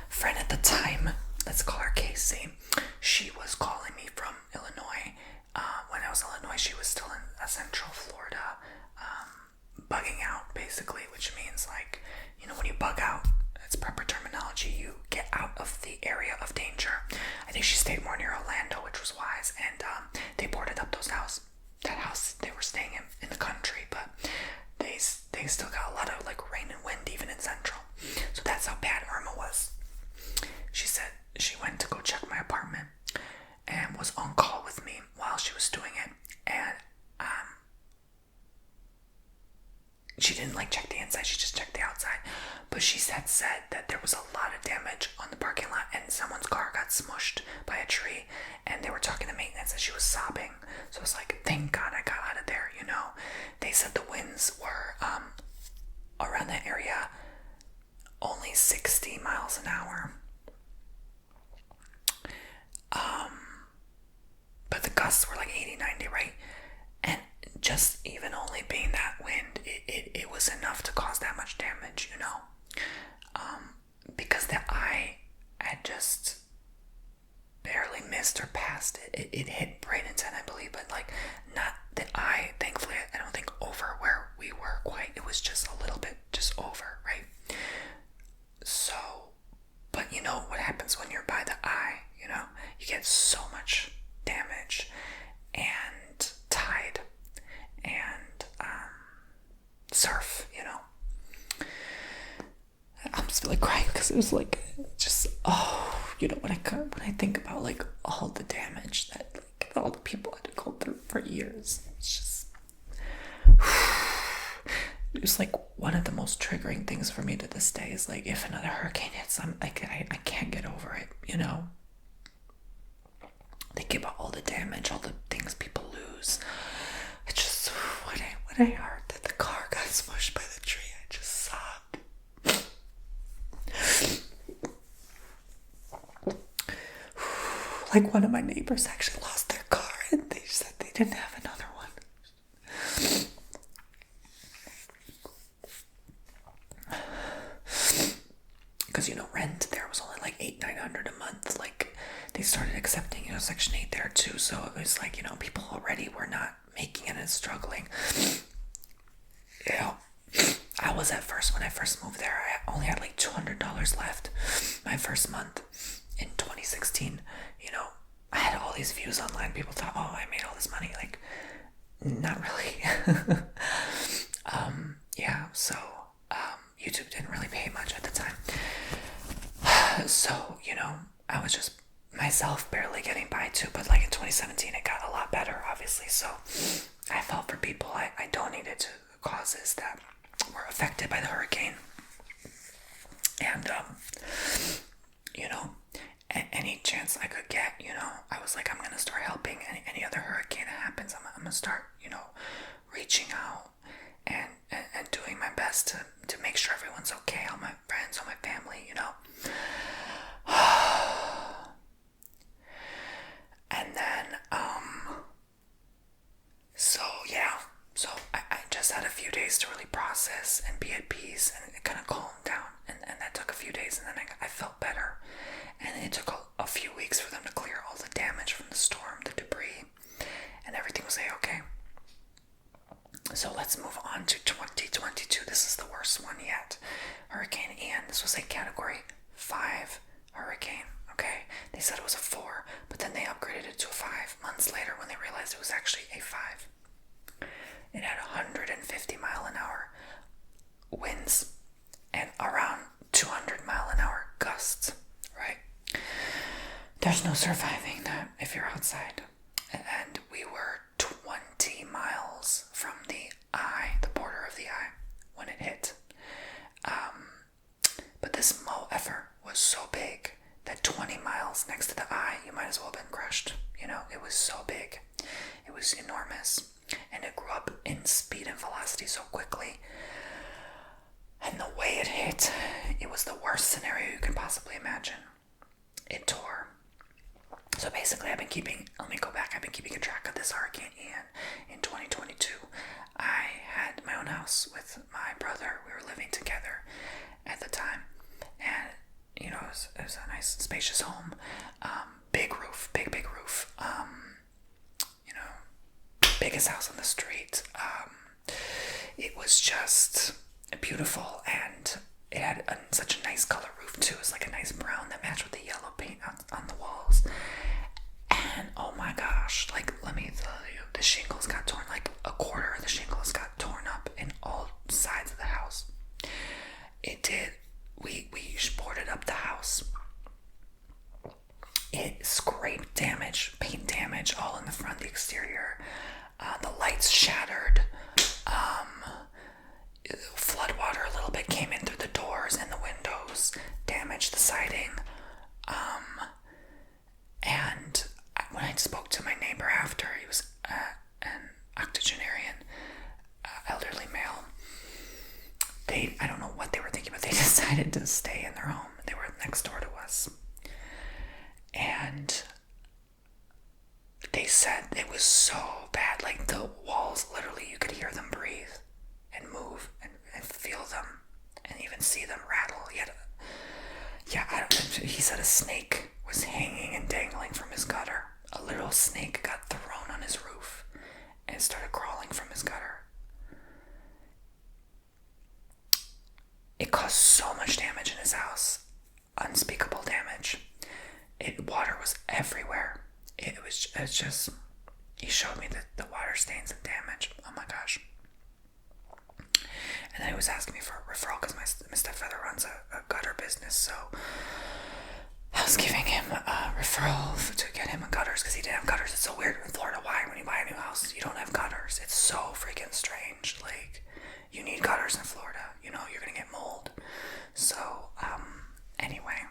friend at the time, let's call her Casey, she was calling me from Illinois. When I was in Illinois, she was still in Central Florida, bugging out, basically, which means, like, you know, when you bug out, it's proper terminology, you get out of the area of danger. I think she stayed more near Orlando, which was wise, and they boarded up that house they were staying in the country, but they still got a lot of, like, rain and wind even in Central. So that's how bad Irma was. She said she went to go check my apartment and was on call with me while she was doing it, and she didn't, like, check the inside, she just checked the outside. But she said that there was a lot of damage on the parking lot, and someone's car got smushed by a tree, and they were talking to maintenance, and she was sobbing. So I was like, thank God I got out of there, you know. They said the winds were around that area only 60 miles an hour. But the gusts were like 80, 90, right? And just even only being that wind, it was enough to cause that much damage, you know? Because the eye had just barely missed or passed it. It hit Bradenton, I believe, but, like, not the eye, thankfully, I don't think over where we were quite. It was just a little bit just over, right? So, but you know what happens when you're by the eye, you know? You get so much damage and tide and surf, you know? I'm just really crying because it was like, just, you know, when I think about, like, all the damage that, like, all the people had to go through for years, it's just, it was like one of the most triggering things for me to this day is, like, if another hurricane hits, I can't get over it, you know? Think about all the damage, all the things people lose. It just, when I heard that the car got smushed by the tree, I just sobbed. Like, one of my neighbors actually lost their car, and they said they didn't have another one. Because, you know, rent there was only like $800-900 a month. Like, they started accepting, you know, Section 8 there too. So it was like, you know, people already were not making it and struggling. You know, I was at first, when I first moved there, I only had like $200 left my first month in 2016. You know, I had all these views online. People thought, oh, I made all this money. Like, not really. Yeah, so YouTube didn't really pay much at the time. So, you know, I was just myself barely getting by too, but like in 2017 it got a lot better, obviously. So I felt for people. I donated to causes that were affected by the hurricane, and you know, any chance I could get, you know, I was like, I'm gonna start helping any other hurricane that happens. I'm gonna start, you know, reaching out and doing my best to make sure everyone's okay, all my friends, all my family, you know. And then so I just had a few days to really process and be at peace, and it kind of calmed down, and that took a few days, and then I felt better. And it took a few weeks for them to clear all the damage from the storm, the debris, and everything was okay. So let's move on to 2022. This is the worst one yet. Hurricane Ian. This was a Category 5 hurricane, okay? They said it was a 4, but then they upgraded it to a 5 months later when they realized it was actually a 5. It had 150 winds and around 200-mile-an-hour gusts, right? There's no surviving that if you're outside. And we were 20 miles from the border of the eye, when it hit. But this mo-effer was so big that 20 miles next to the eye, you might as well have been crushed. You know, it was so big. It was enormous. And it grew up in speed and velocity so quickly. And the way it hit, it was the worst scenario you can possibly imagine. It tore. So basically, I've been keeping a track of this Hurricane Ian. In 2022, I had my own house with my brother. We were living together at the time. And, you know, it was a nice, spacious home. Big roof. You know, biggest house on the street. It was just beautiful, and it had such a nice color roof too. It was like a nice brown that matched with the yellow paint on the walls. And oh my gosh, like, let me tell you, the shingles got torn. Like a quarter of the shingles got torn up in all sides of the house. It did. We boarded up the house. It scraped damage, paint damage, all in the front, the exterior. The lights shattered. Flood water a little bit came in through the doors and the windows, damaged the siding. And when I spoke to my neighbor after, he was an octogenarian, elderly male. I don't know what they were thinking, but they decided to stay in their home. They were next door to us. And they said it was so bad, like the walls, literally, you could hear them breathe and move and feel them and even see them rattle. He said a snake was hanging and dangling from his gutter. A little snake got thrown on his roof and started crawling from his gutter. It caused so much damage in his house. Unspeakable damage. Water was everywhere. It's just, he showed me the water stains and damage. Oh my gosh. And then he was asking me for a referral because my stepfather runs a gutter business, so I was giving him a referral to get him a gutters because he didn't have gutters. It's so weird in Florida. Why, when you buy a new house, you don't have gutters? It's so freaking strange. Like, you need gutters in Florida. You know, you're gonna get mold. So, anyway,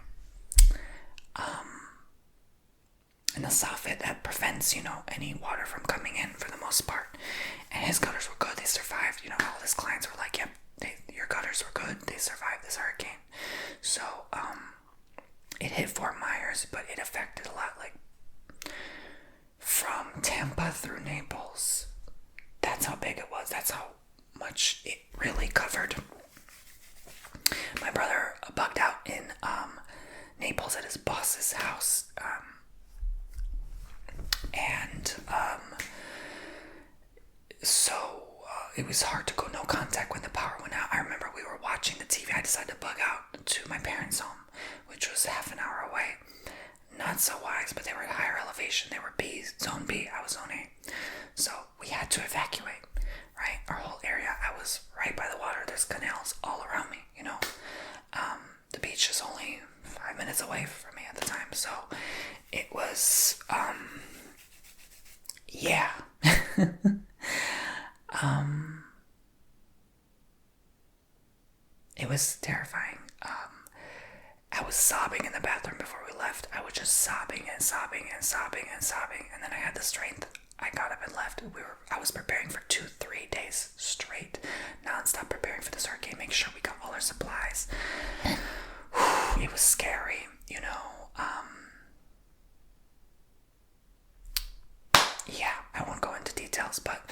and the soffit that prevents, you know, any water from coming in for the most part. And his gutters were good. They survived. You know, all his clients were like, yep, your gutters were good. They survived this hurricane. So, it hit Fort Myers, but it affected a lot, like, from Tampa through Naples. That's how big it was. That's how much it really covered. My brother bugged out in Naples at his boss's house. So it was hard to go no contact when the power went out. I remember we were watching the TV. I decided to bug out to my parents' home, which was half an hour away. Not so wise, but they were at higher elevation. They were zone B, I was zone A. So we had to evacuate, right? Our whole area, I was right by the water. There's canals all around me, you know. The beach is only 5 minutes away from me at the time. So it was, yeah. It was terrifying. I was sobbing in the bathroom before we left. I was just sobbing and sobbing and sobbing and sobbing. And then I had the strength. I got up and left. I was preparing for 2-3 days straight, non-stop preparing for this hurricane, making sure we got all our supplies. It was scary, you know. Yeah, I won't go into details, but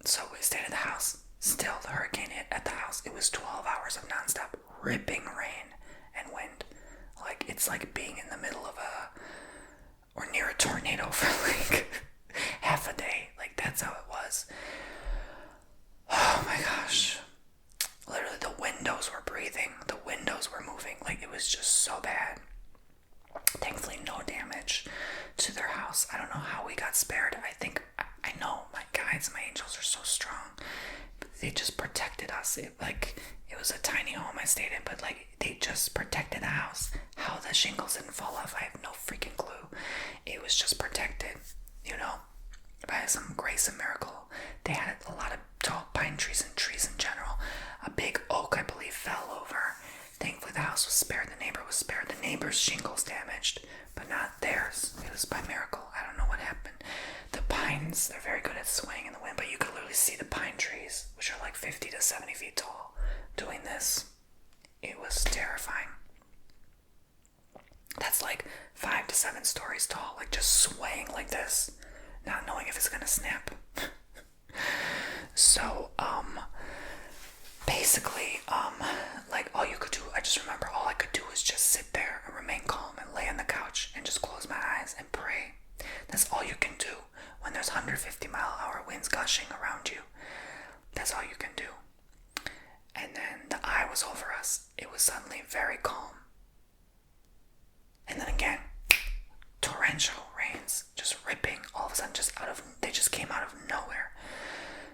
so we stayed at the house. Still, the hurricane hit at the house. It was 12 hours of nonstop ripping rain and wind. Like, it's like being in the middle of or near a tornado for like half a day. Like, that's how it was. Oh my gosh. Literally, the windows were breathing. The windows were moving. Like, it was just so bad. Thankfully, no damage to their house. I don't know how we got spared. I think I know my guides, my angels are so strong. They just protected us. It was a tiny home I stayed in, but like they just protected the house. How the shingles didn't fall off, I have no freaking clue. It was just protected, by some grace and miracle. They had a lot of tall pine trees and trees in general. A big oak, I believe, fell over. Thankfully, the house was spared. The neighbor was spared. The neighbor's shingles damaged, but not theirs. It was by miracle. I don't know what happened. The pines, they're very good at swaying in the wind, but you could literally see the pine trees, which are like 50 to 70 feet tall, doing this. It was terrifying. That's like 5 to 7 stories tall, like just swaying like this, not knowing if it's gonna snap. So, basically, like all you could do, I just remember all I could do was just sit there and remain calm and lay on the couch and just close my eyes and pray. That's all you can do when there's 150-mile-an-hour winds gushing around you. That's all you can do. And then the eye was over us. It was suddenly very calm. And then again, torrential rains just ripping all of a sudden, they just came out of nowhere.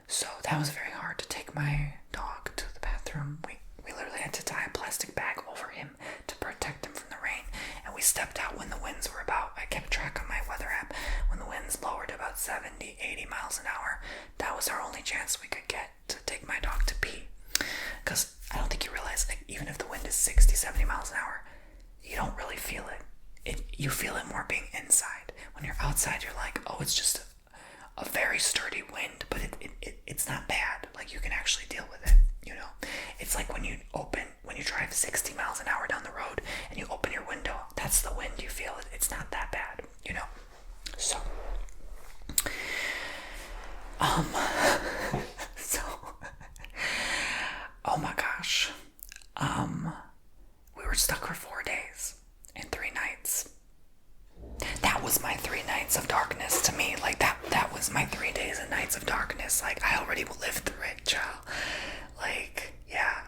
So that was very hard to take my dog to the bathroom. We literally had to tie a plastic bag over him to protect him from the rain. And we stepped out when the winds were I kept track on my weather app, when the winds lowered to about 70, 80 miles an hour. That was our only chance we could get to take my dog to pee. Because I don't think you realize, like, even if the wind is 60, 70 miles an hour, you don't really feel it. You feel it more being inside. When you're outside, you're like, oh, it's just a very sturdy wind, but it's not bad. Like, you can actually deal with it, It's like when you drive 60 miles an hour down the road and you open your window, that's the wind you feel. It's not that bad, So, oh my gosh. We were stuck for 4 days and 3 nights. That was my 3 nights of darkness to me. Like, that was my 3 days and nights of darkness. Like, I already lived through it, child. Like, yeah.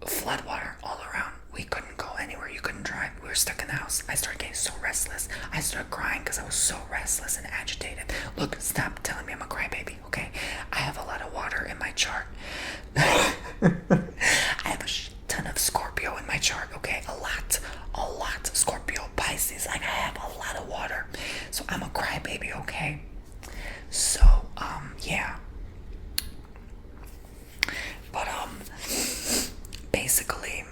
Floodwater all around. We couldn't go anywhere. You couldn't drive. We were stuck in the house. I started getting so restless. I started crying because I was so restless and agitated. Look, stop telling me I'm a crybaby, okay? I have a lot of water in my chart. I have a ton of Scorpio in my chart, okay? A lot. Scorpio, Pisces. Like, I have a lot of water. So I'm a crybaby, okay? So, yeah. But, basically,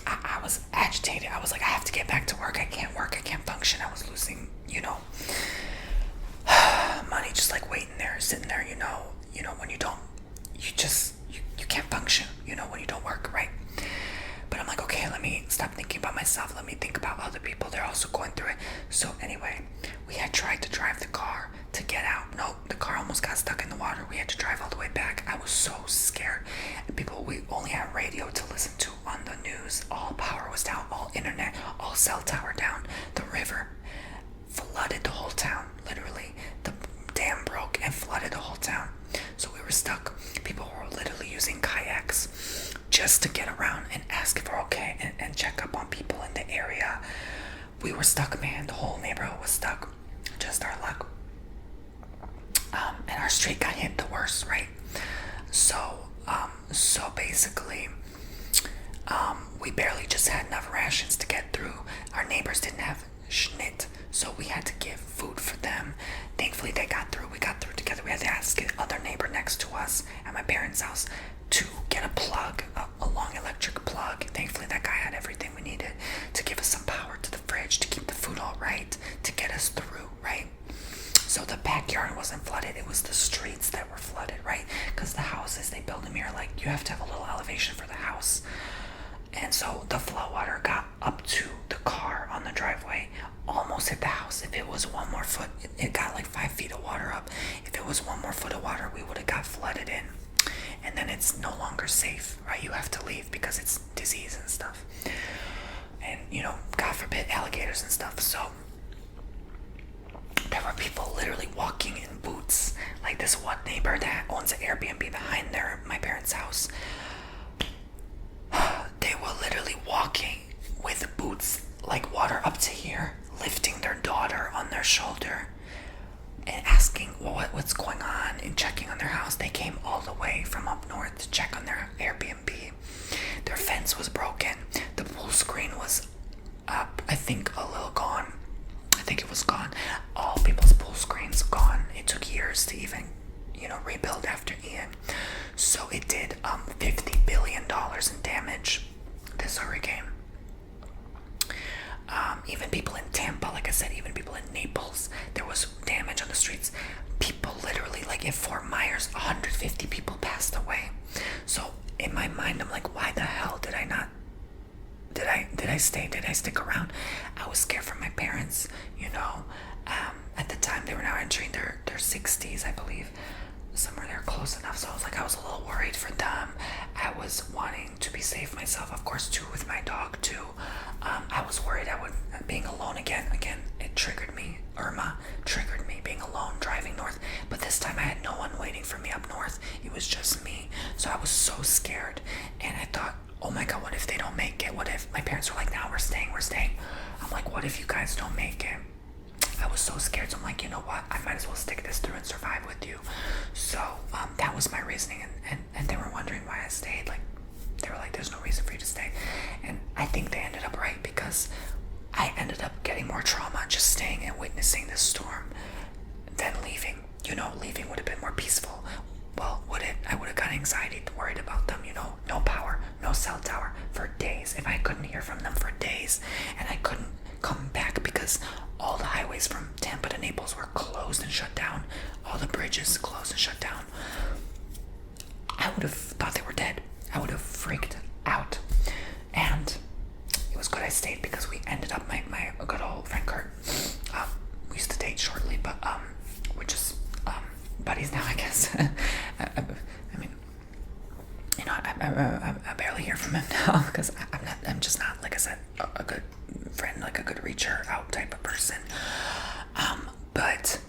I was agitated. I was like, I have to get back to work. I can't work. I can't function. I was losing, money, just like waiting there, sitting there, when you don't, you can't function, when you don't work, right? But I'm like, okay, let me stop thinking about myself. Let me think about other people. They're also going through it. So anyway, we had tried to drive the car to get out. No, the car almost got stuck in the water. We had to drive all the way back. I was so scared. And we only had radio to listen to on the news. All power was down, all internet, all cell tower down. The river flooded the whole town, literally. The dam broke and flooded the whole town. So we were stuck. People were literally using kayaks just to get around and ask if we're okay and check up on people in the area. We were stuck, man. The whole neighborhood was stuck. Just our luck. And our street got hit the worst, right? So basically, we barely just had enough rations to get through. Our neighbors didn't have schnit, so we had to give food for them. Thankfully, they got through. We got through together. We had to ask the other neighbor next to us at my parents' house to get a plug, a long electric plug. Thankfully, that guy had everything we needed to give us some power to the fridge, to keep the food all right, to get us through, right? So the backyard wasn't flooded. It was the streets that were flooded, right? Because the houses they build them here, like, you have to have a little elevation for the house. And so the flow water got up to the car on the driveway, almost hit the house. If it was one more foot, it got like 5 feet of water up. If it was one more foot of water, we would have got flooded in. And then it's no longer safe, right? You have to leave because it's disease and stuff. And, God forbid, alligators and stuff. So there were people literally walking in boots. Like this one neighbor that owns an Airbnb behind my parents' house. They were literally walking with boots, like water up to here, lifting their daughter on their shoulder and asking what came all the way from up north to check on their Airbnb. Their fence was broken. The pool screen was up, I think a little gone. I think it was gone. All people's pool screens gone. It took years to even, rebuild after Ian. So it did $50 billion in damage, this hurricane. Even people in Tampa, like I said, even people in Naples, there was damage on the streets. People literally, like in Fort Myers, 150 people passed away. So in my mind, I'm like, why the hell did I not? Did I stick around? I was scared for my parents, At the time, they were now entering their 60s, I believe. Somewhere there close enough. So I was a little worried for them. I was wanting to be safe myself, of course, too, with my dog, too. I was worried being alone again. Again, it triggered me. Irma triggered me, being alone, driving north. But this time I had no one waiting for me up north. It was just me. So I was so scared. And I thought, oh my God, what if they don't make it? What if my parents were like, no, we're staying. I'm like, what if you guys don't make it? I was so scared. So I'm like, you know what? I might as well stick this through and survive with you. So that was my reasoning. And they were wondering why I stayed. Like, they were like, there's no reason for you to stay. And I think they ended up right, because I ended up getting more trauma just staying and witnessing this storm than leaving. Leaving would have been more peaceful. Well, would it? I would have got anxiety worried about them, no power, no cell tower for days. If I couldn't hear from them for days, and I couldn't come back because all the highways from Tampa to Naples were closed and shut down, all the bridges closed and shut down, I would have thought they were dead. I would have freaked out. And it was good I stayed, because we ended up, my good old friend Kurt, we used to date shortly, but we're just buddies now, I guess. I mean, I barely hear from him now, because I'm just not, like I said, a good friend, like a good reacher out type of person. But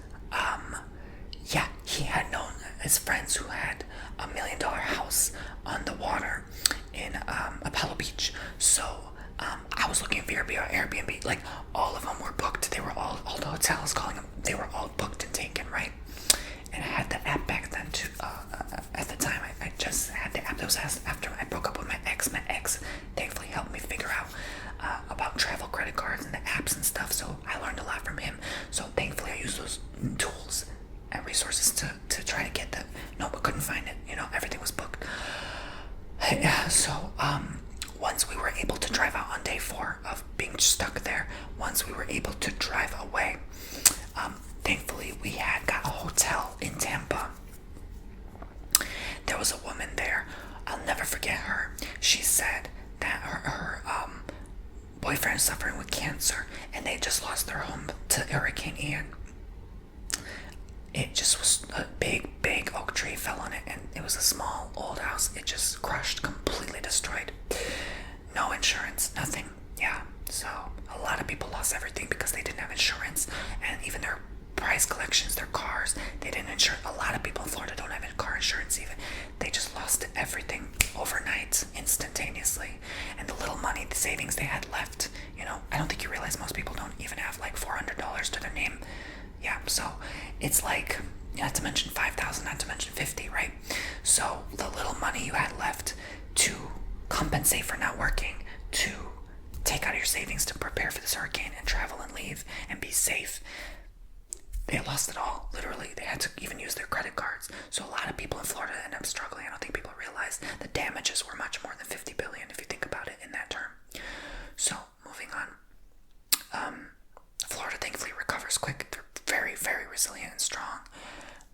yeah, he had known his friends who had $1 million house on the water in Apollo Beach. So I was looking for Airbnb. Like, all of them were booked. They were all the hotels, calling them, they were all booked and taken, right? And I had the app back then too. At the time, I just had the app. That was after I broke up with my ex. My ex thankfully helped me figure out about travel credit cards and the apps and stuff. So I learned a lot from him. So thankfully, I used those tools and resources to try to get that. No, but couldn't find it. Everything was booked. Yeah. So once we were able to drive out on day 4 of being stuck there, once we were able to drive away, thankfully we had got a hotel in Tampa. There was a woman there. I'll never forget her. She said that her boyfriend is suffering with cancer, and they just lost their home to Hurricane Ian. It just was a big oak tree fell on it, and it was a small old house. It just crushed, completely destroyed. No insurance, nothing. Yeah, so a lot of people lost everything because they didn't have insurance, and even their prize collections, their cars, they didn't insure. A lot of people in Florida don't have car insurance even. They just lost everything overnight, instantaneously. And the little money, the savings they had left, I don't think you realize most people don't even have like $400 to their name. Yeah, so it's like, not to mention 5,000, not to mention 50, right? So the little money you had left to compensate for not working, to take out of your savings to prepare for this hurricane and travel and leave and be safe, they lost it all. Literally, they had to even use their credit cards. So a lot of people in Florida end up struggling. I don't think people realize the damages were much more than $50 billion if you think about it in that term. So moving on, Florida thankfully recovers quick. They're very, very resilient and strong.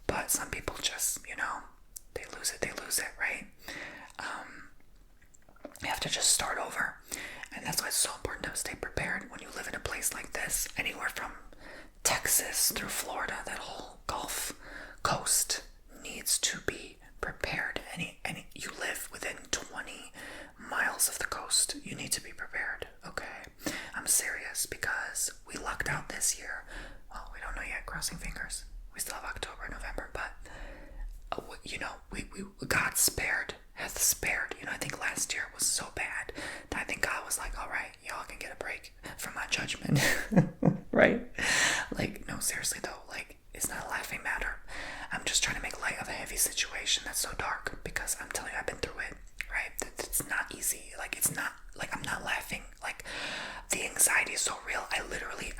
But some people just, they lose it, right? You have to just start over. And that's why it's so important to stay prepared when you live in a place like this, anywhere from Texas through Florida. That whole Gulf Coast needs to be prepared. Any you live within 20 miles of the coast, you need to be prepared. Okay, I'm serious, because we lucked out this year. Well, we don't know yet, crossing fingers. We still have October, November, but we got spared. Hath spared. I think last year was so bad that I think God was like, all right, y'all can get a break from my judgment. Right? Like, no, seriously though, like, it's not a laughing matter. I'm just trying to make light of a heavy situation that's so dark, because I'm telling you, I've been through it, right? It's not easy. Like, it's not, like, I'm not laughing. Like, the anxiety is so real. I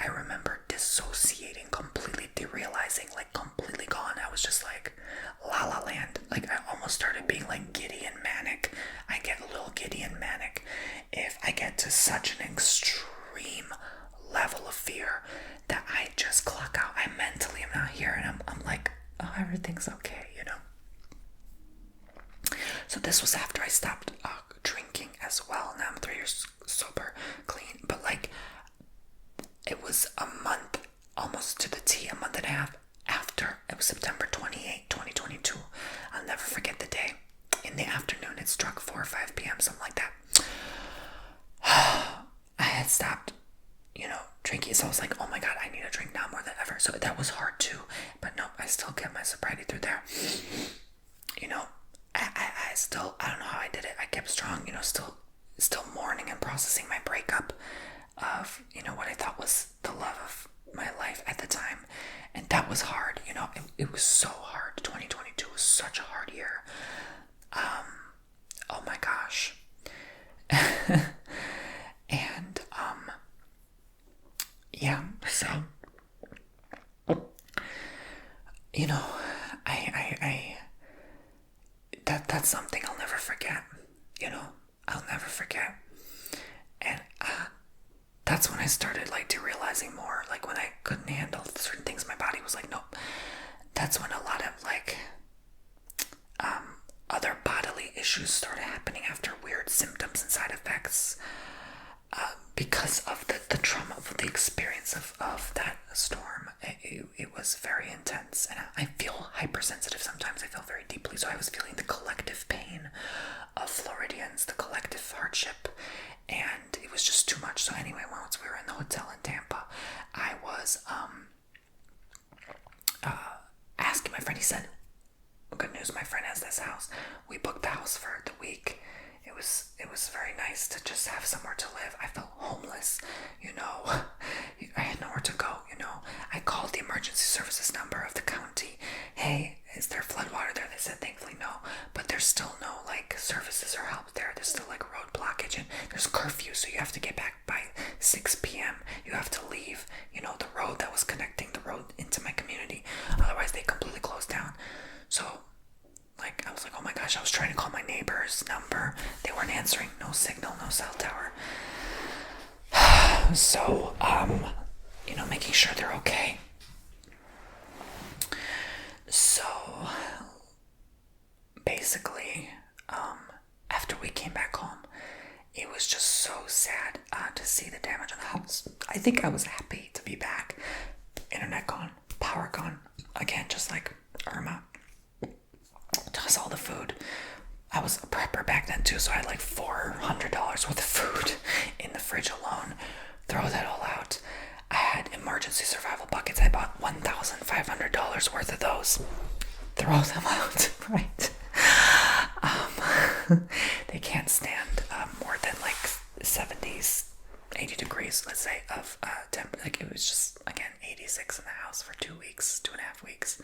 remember dissociating completely, derealizing, like, completely gone. I was just like, la la land. Like, I almost started being like giddy and manic. I get a little giddy and manic if I get to such an extreme level of fear that I just clock out. I mentally am not here, and I'm like, oh, everything's okay, you know? So this was after I stopped drinking as well. Now I'm 3 years sober, clean, but like, it was a month, almost to the T, a month and a half after. It was September 28, 2022. I'll never forget the day. In the afternoon, it struck 4 or 5 p.m., something like that. I had stopped, drinking, so I was like, oh my god, I need a drink now more than ever. So that was hard too, but no, I still kept my sobriety through there. I still, I don't know how I did it. I kept strong, still mourning and processing my breakup of, what I thought was the love of my life at the time. And that was hard, it was so hard. 2022 was such a hard year. Oh my gosh. And, yeah, so, that's something I'll never forget, I'll never forget. And, that's when I started, like, derealizing more, like, when I couldn't handle certain things, my body was like, nope. That's when a lot of, like, other bodily issues started happening after, weird symptoms and side effects, because of the trauma of the experience of that storm. It was very intense, and I feel hypersensitive sometimes. I feel very deeply, so I was feeling the collective pain of Floridians, the collective hardship, and it was just too much. So anyway, once we were in the hotel in Tampa, I was asking my friend. He said, good news, my friend has this house. We booked the house for the week. It was very nice to just have somewhere to live. I felt homeless, I had nowhere to go, I called the emergency services number of the county. Hey, is there flood water there? They said, thankfully no, but there's still no, like, services or help there. There's still, like, road blockage, and there's curfew, so you have to get back by 6 p.m. You have to leave, the road that was connecting the road into my community. Otherwise, they completely closed down. So, like, I was like, oh my gosh, I was trying to call my neighbor's number. They weren't answering. No signal, no cell tower. So, making sure they're okay. So, basically, after we came back home, it was just so sad to see the damage on the house. I think I was happy to be back. Internet gone, power gone. Again, just like Irma. Toss all the food. I was a prepper back then too, so I had like $400 worth of food in the fridge alone. Throw that all out. I had emergency survival buckets. I bought $1,500 worth of those. Throw them out, right? They can't stand more than like 70s, 80 degrees, let's say, of temp. Like, it was just, again, 86 in the house for 2 weeks, 2.5 weeks.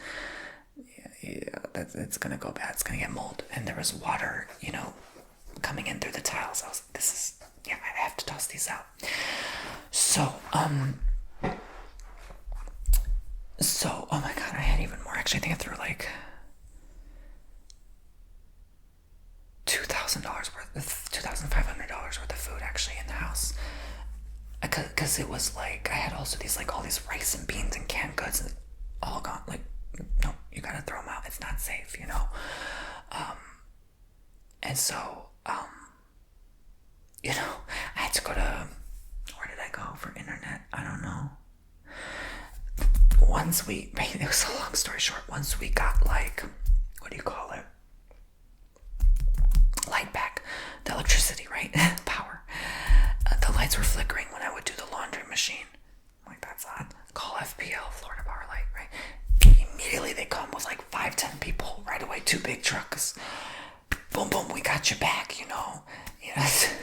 Yeah, it's gonna go bad. It's gonna get mold, and there was water, coming in through the tiles. I was like, I have to toss these out. So, oh my god, I had even more. Actually, I think I threw like $2,500 worth of food actually in the house. Because it was like, I had also all these rice and beans and canned goods, and all gone. Like, no, you gotta throw them out. It's not safe, And so, I had to go to, where did I go for internet? I don't know. It was a long story short, once we got, like, what do you call it? Light back. The electricity, right? Power. The lights were flickering when I would do the laundry machine. I'm like, that's odd. Call FPL, Florida Power Light, right? Immediately they come with like 5-10 people right away, 2 big trucks. Boom, boom, we got your back, Yes.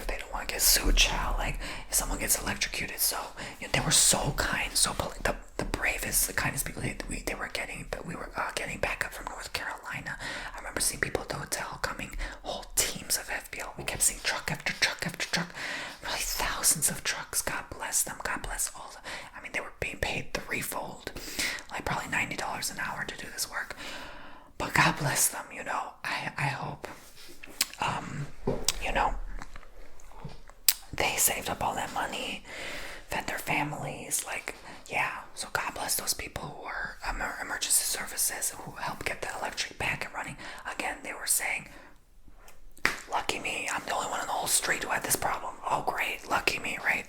They don't want to get sued, child. Like, if someone gets electrocuted. So, they were so kind, so polite. the bravest, the kindest people. They were getting, but we were getting backup from North Carolina. I remember seeing people at the hotel coming, whole teams of FBL. We kept seeing truck after truck after truck, really thousands of trucks. God bless them. God bless all. I mean, they were being paid threefold, like probably $90 an hour to do this work. But God bless them. You know, I hope, you know, they saved up all that money, fed their families, like, yeah. So God bless those people who were emergency services who helped get the electric back and running. Again, they were saying, lucky me, I'm the only one on the whole street who had this problem. Oh great, lucky me, right?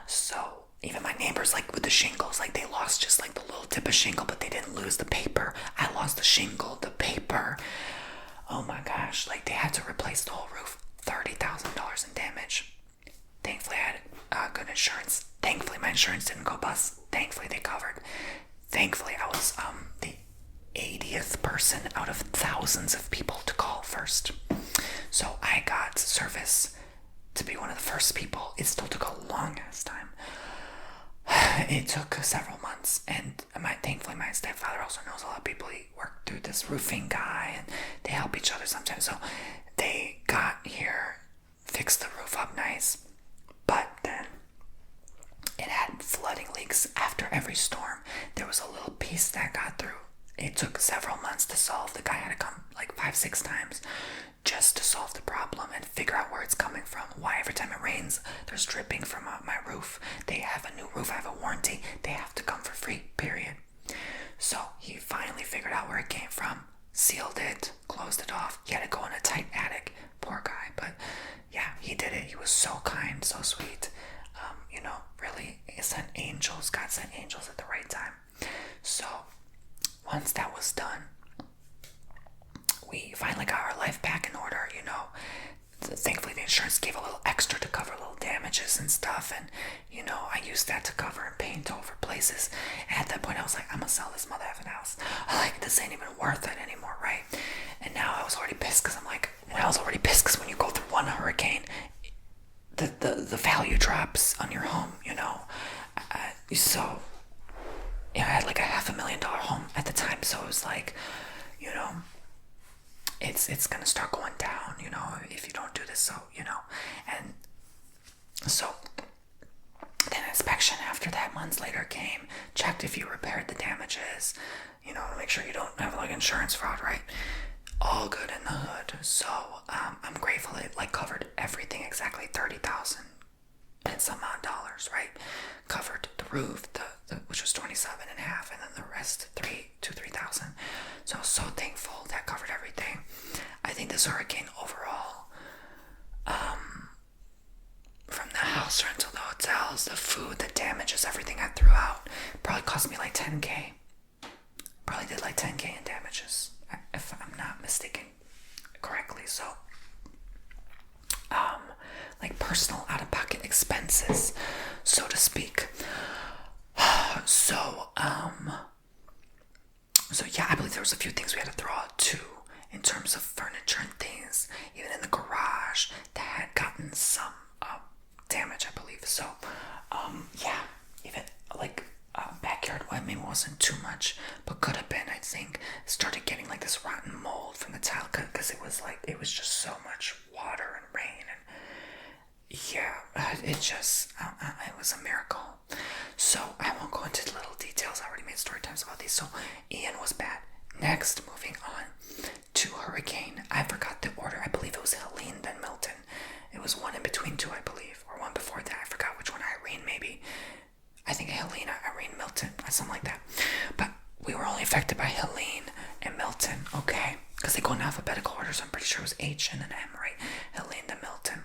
So even my neighbors, like with the shingles, like they lost just like the little tip of shingle, but they didn't lose the paper. I lost the shingle, the paper. Oh my gosh, like they had to replace the whole roof. $30,000 in damage. Thankfully I had good insurance. Thankfully my insurance didn't go bust. Thankfully they covered. Thankfully I was the 80th person out of thousands of people to call first. So I got service to be one of the first people. It still took a long ass time. It took several months, and thankfully my stepfather also knows a lot of people. He worked through this roofing guy, and they help each other sometimes. So they got here, fixed the roof up nice, but then it had flooding leaks after every storm. There was a little piece that got through. It took several months to solve. The guy had to come like 5-6 times just to solve the problem and figure out where it's coming from. Why every time it rains, there's dripping from my roof. They have a new roof, I have a warranty. They have to come for free, period. So he finally figured out where it came from, sealed it, closed it off. He had to go in a tight attic. Poor guy, but yeah, he did it. He was so kind, so sweet. You know, really, he sent angels. God sent angels at the right time. So once that was done, we finally got our life back in order, you know. Thankfully the insurance gave a little extra to cover little damages and stuff, and you know, I used that to cover and paint over places. And at that point I was like, I'm gonna sell this mother effing house. Like, this ain't even worth it anymore, right? And now I was already pissed because when you go through one hurricane, the value drops on your home, you know. So yeah, I had like a $500,000 home at the time, so it was like, you know, it's gonna start going down, you know, if you don't do this. So, you know, and so then inspection after that months later came, checked if you repaired the damages, you know, to make sure you don't have like insurance fraud, right? All good in the hood. So I'm grateful it like covered everything, exactly 30,000 and some odd dollars, right? Covered the roof, the which was 27 and a half, and then the rest 3,000. So I was so thankful that covered everything. I think this hurricane overall, from the house rental, the hotels, the food, the damages, everything I threw out, probably cost me like $10K. Probably did like $10K in damages, if I'm not mistaken correctly. So like personal out-of-pocket expenses, so to speak. So yeah, I believe there was a few things we had to throw out too, in terms of furniture and things, even in the garage that had gotten some damage, I believe. So yeah, even like backyard, well, maybe wasn't too much, but could have been. I think started getting like this rotten mold from the tile, because it was just so much water and rain, and yeah, it just it was a miracle. So I won't go into little details. I already made story times about these. So Ian was bad. Next, moving on to hurricane. I forgot the order. I believe it was Helene, then Milton. It was one in between two, I believe, or one before that. I forgot which one. Irene, maybe. I think Helene, Irene, Milton, something like that. But we were only affected by Helene and Milton, okay? Because they go in alphabetical order, so I'm pretty sure it was H and an M, right? Helene, then Milton,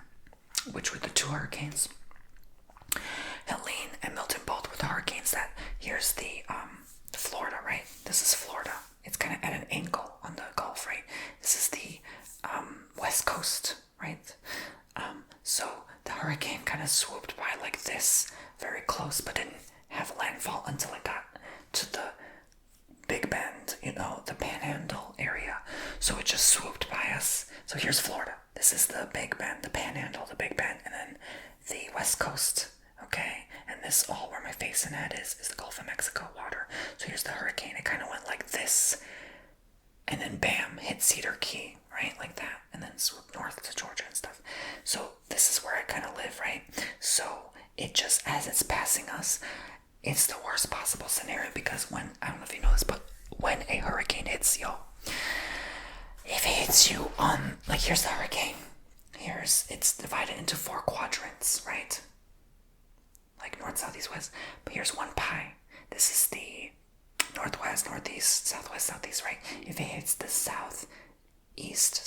which were the two hurricanes. Helene and Milton both were the hurricanes that, here's the Florida, right? This is Florida. It's kind of at an angle on the Gulf, right? This is the West Coast, right? So the hurricane kind of swooped by like this, very close, but didn't have landfall until it got to the Big Bend, you know, the Panhandle area. So it just swooped by us. So here's Florida. This is the Big Bend, the Panhandle, the Big Bend, and then the West Coast, okay? And this all where my face and head is the Gulf of Mexico water. So here's the hurricane. It kind of went like this, and then bam, hit Cedar Key, right, like that, and then swooped north to Georgia and stuff. So this is where I kind of live, right? So it just, as it's passing us, it's the worst possible scenario, because when, I don't know if you know this, but when a hurricane hits you, if it hits you on, like, here's the hurricane. It's divided into 4 quadrants, right? Like north, south, east, west. But here's one pie. This is the northwest, northeast, southwest, southeast, right? If it hits the southeast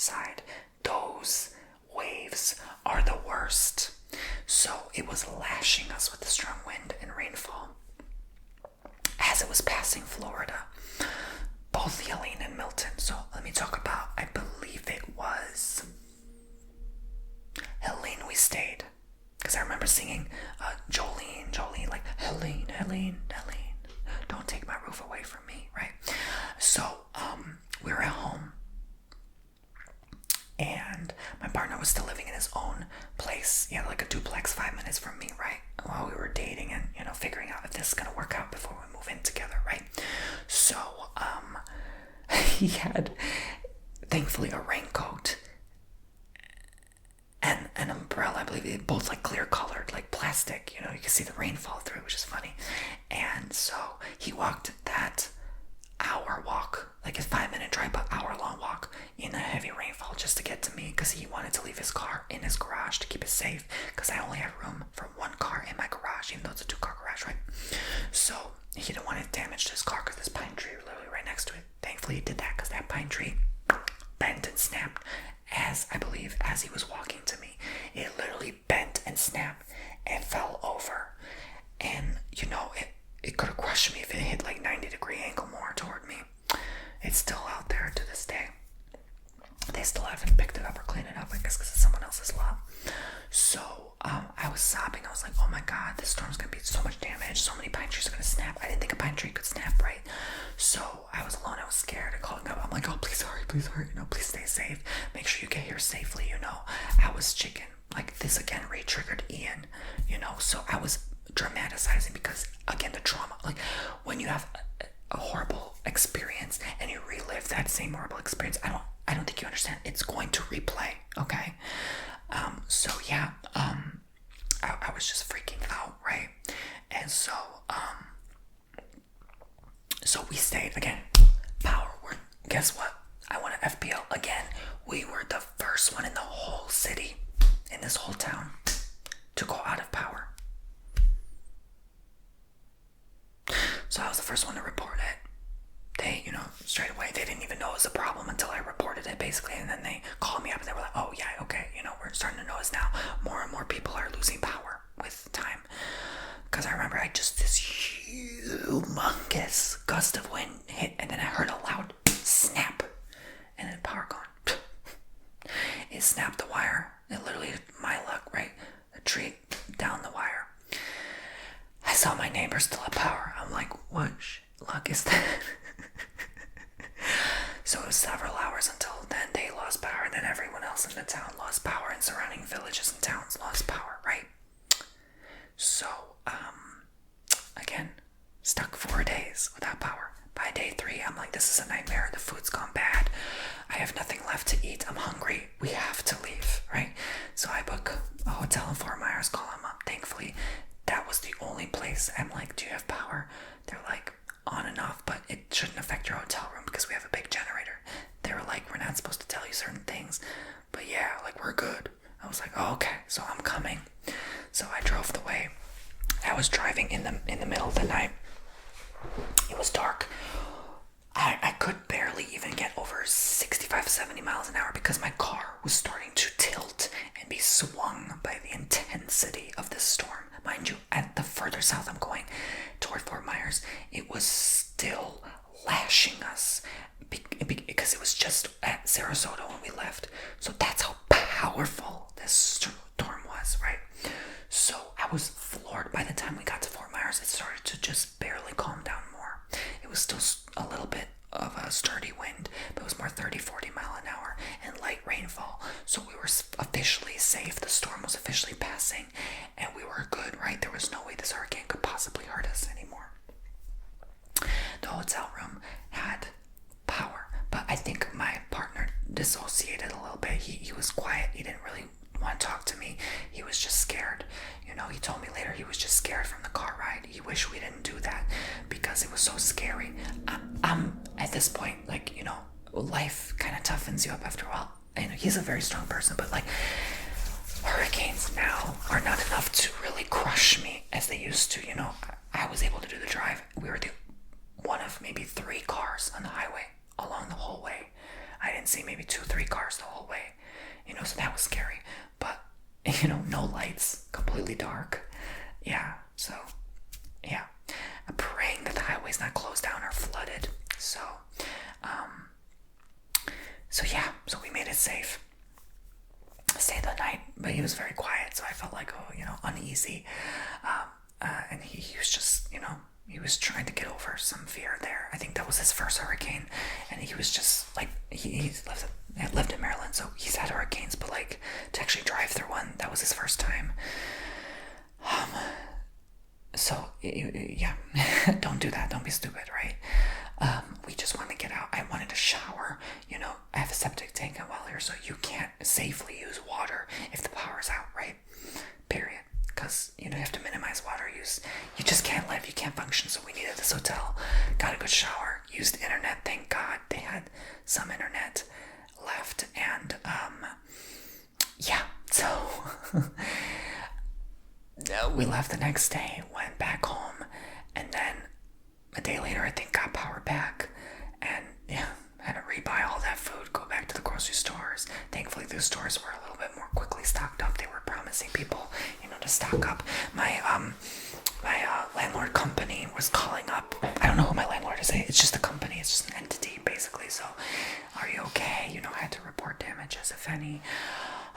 side, those waves are the worst. So it was lashing us with the strong wind and rainfall as it was passing Florida, both Helene and Milton. So let me talk about, I believe it was Helene we stayed, because I remember singing Jolene, like Helene, don't take my roof away from me, right? So we were at home, and my partner was still living in his own place, like a duplex 5 minutes from me, right? While we were dating and figuring out if this is gonna work out before we move in together, right? So he had, thankfully, a raincoat and an umbrella. I believe they both like clear colored, like plastic, you can see the rain fall through, which is funny. And so he walked that hour walk, like a 5-minute drive, but hour-long walk in a heavy rainfall just to get to me, because he wanted to leave his car in his garage to keep it safe, because I only had room for 1 car in my garage, even though it's a 2-car garage, right? So he didn't want it damaged to his car, because this pine tree was literally right next to it. Thankfully he did that, because that pine tree bent and snapped as he was walking to me. It literally bent and snapped and fell over, and it could have crushed me if it hit like 90-degree angle more toward me. It's still out there to this day. They still haven't picked it up or cleaned it up, I guess, because it's someone else's lot. So I was sobbing. I was like, oh my God, this storm's gonna be so much damage. So many pine trees are gonna snap. I didn't think a pine tree could snap, right? So I was alone. I was scared. I called up. I'm like, oh, please hurry, please stay safe. Make sure you get here safely. I was chicken. Like, this again re-triggered Ian. So I was dramatizing, because again, the trauma. Like, when you have a horrible experience and you relive that same horrible experience, I don't think you understand. It's going to replay. Okay. So yeah. I was just freaking out, right? And so we stayed again. Power. Guess what? I won an FPL again. We were the first one in the whole city, in this whole town, to go out of power. So I was the first one to report it. They, straight away, they didn't even know it was a problem until I reported it, basically. And then they called me up and they were like, oh yeah, okay, we're starting to notice now. More and more people are losing power with time. Because I remember this humongous gust of wind hit, and then I heard a loud snap, and then power gone. It snapped the wire. It literally, my luck, right? The tree down the wire. I saw my neighbor still have power. I'm like, what luck is that? So it was several hours until then they lost power, and then everyone else in the town lost power, and surrounding villages and towns lost power, right? So, again, stuck 4 days without power. By day 3, I'm like, this is a nightmare. The food's gone bad. I have nothing left to eat. I'm hungry. We have to leave, right? So I book a hotel in Fort Myers, call them up. Thankfully, that was the only place. I'm like, do you have power? They're like, on and off, but it shouldn't affect your hotel room because we have a big generator. They were like, we're not supposed to tell you certain things, but yeah, like, we're good. I was like, oh, okay, so I'm coming. So I drove the way. I was driving in the middle of the night. It was dark. I could barely even get over 65, 70 miles an hour because my car was starting to tilt and be swung by the intensity of this storm. Mind you, at the further south I'm going, toward Fort Myers, it was still lashing us because it was just at Sarasota when we left. So that's how powerful this storm was, right? So I was floored. By the time we got to Fort Myers, it started to just barely calm down more. It was still a little bit of a sturdy wind, but it was more 30, 40 mile an hour and light rainfall. So we were officially safe. The storm was officially passing, and we were were good, right? There was no way this hurricane could possibly hurt us anymore. The hotel room had power, but I think my partner dissociated a little bit. He was quiet. He didn't really want to talk to me. He was just scared. He told me later he was just scared from the car ride. He wished we didn't do that because it was so scary. I'm at this point, like, life kind of toughens you up after a while. He's a very strong person, but like, hurricanes now are not enough to really crush me as they used to. I was able to do the drive. We were one of maybe 3 cars on the highway along the whole way. I didn't see maybe 2-3 cars the whole way. So that was scary. But no lights, completely dark. Yeah, so yeah, I'm praying that the highway's not closed down or flooded. So so we made it safe. Stayed the night, but he was very quiet, so I felt like uneasy. And he was just he was trying to get over some fear there. I think that was his first hurricane, and he was just like he lived in Maryland, so he's had hurricanes, but like to actually drive through one, that was his first time. So yeah, don't do that. Don't be stupid, right? We just wanted to get out. I wanted to shower. I have a septic tank and well here, so you can't safely use water if the power's out, right? Period. Because you have to minimize water use. You just can't live. You can't function. So we needed this hotel. Got a good shower. Used internet. Thank God they had some internet left. And yeah. So we left the next day. Went back home, and then a day later, I think got power back. And yeah, had to rebuy all that food. Go back to the grocery stores. Thankfully, those stores were a little bit more quickly stocked up. They were promising people, to stock up. My landlord company was calling up. I don't know who my landlord is. It's just a company. It's just an entity, basically. So, are you okay? I had to report damages, if any.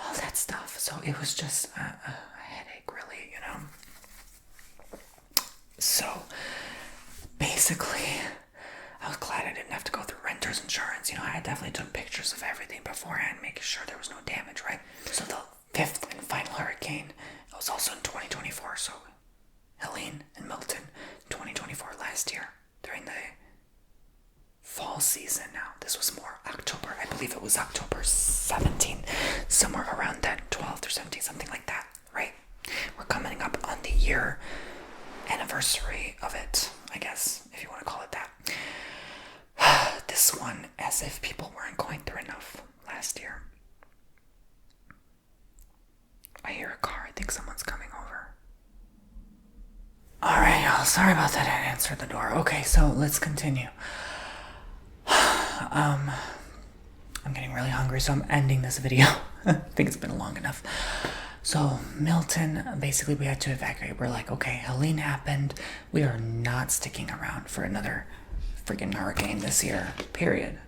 All that stuff. So it was just a headache, really. So basically, I was glad I didn't have to go through renter's insurance. I definitely took pictures of everything beforehand, making sure there was no damage, right? So the 5th and final hurricane, it was also in 2024. So Helene and Milton, 2024, last year, during the fall season now. This was more October. I believe it was October 17th, somewhere around that, 12th or 17th, something like that, right? We're coming up on the year anniversary of it, I guess, if you want to call it that. This one, as if people weren't going through enough last year. I hear a car. I think someone's coming over. Alright, y'all. Sorry about that. I answered the door. Okay, so let's continue. I'm getting really hungry, so I'm ending this video. I think it's been long enough. So Milton, basically we had to evacuate. We're like, okay, Helene happened. We are not sticking around for another freaking hurricane this year, period.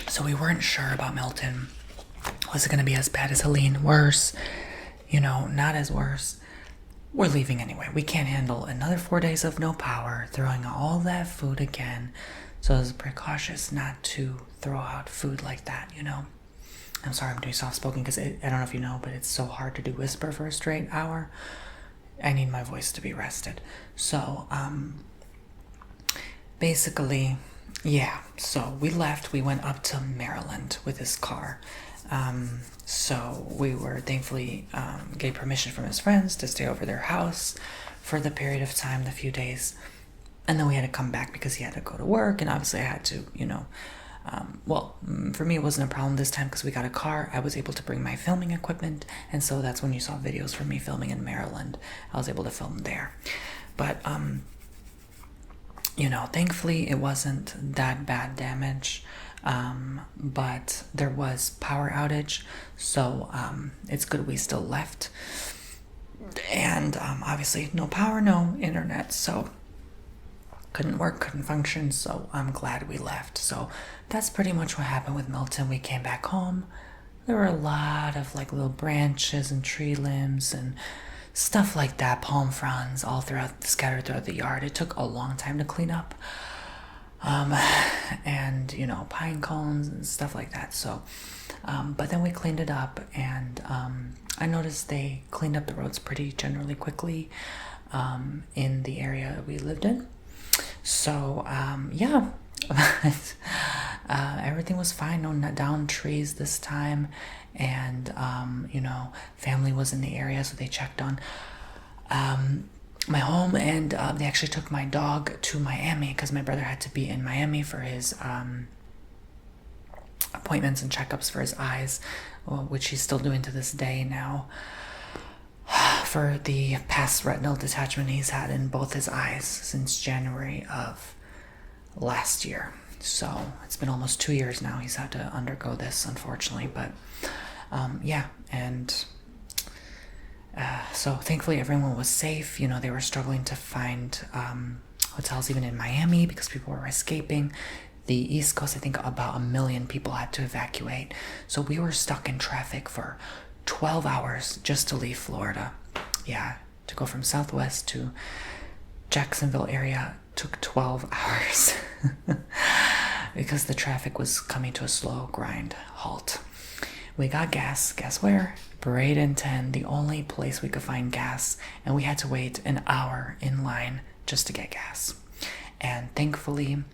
So we weren't sure about Milton. Was it going to be as bad as Helene? Worse? Not as worse. We're leaving anyway. We can't handle another 4 days of no power, throwing all that food again. So I was precautious not to throw out food like that, I'm sorry I'm doing soft-spoken because I don't know if you know, but it's so hard to do whisper for a straight hour. I need my voice to be rested. So, basically, yeah. So we left. We went up to Maryland with his car. So we were thankfully gave permission from his friends to stay over their house for the period of time, the few days. And then we had to come back because he had to go to work, and obviously I had to, for me it wasn't a problem this time because we got a car. I was able to bring my filming equipment, and so that's when you saw videos from me filming in Maryland. I was able to film there. But, thankfully it wasn't that bad damage, but there was power outage, so it's good we still left. And obviously no power, no internet, so couldn't work, couldn't function, so I'm glad we left. So that's pretty much what happened with Milton. We came back home. There were a lot of little branches and tree limbs and stuff like that, palm fronds all scattered throughout the yard. It took a long time to clean up. And pine cones and stuff like that. So But then we cleaned it up, and I noticed they cleaned up the roads pretty generally quickly in the area we lived in. So yeah, everything was fine. No downed trees this time, and family was in the area, so they checked on my home, and they actually took my dog to Miami because my brother had to be in Miami for his appointments and checkups for his eyes, which he's still doing to this day now, for the past retinal detachment he's had in both his eyes since January of last year. So it's been almost 2 years now he's had to undergo this, unfortunately. But so thankfully everyone was safe. They were struggling to find hotels even in Miami because people were escaping. The East Coast, I think about 1 million people had to evacuate. So we were stuck in traffic for 12 hours just to leave Florida. Yeah, to go from Southwest to Jacksonville area took 12 hours because the traffic was coming to a slow grind halt. We got gas. Guess where? Braden 10, the only place we could find gas, and we had to wait an hour in line just to get gas. And thankfully,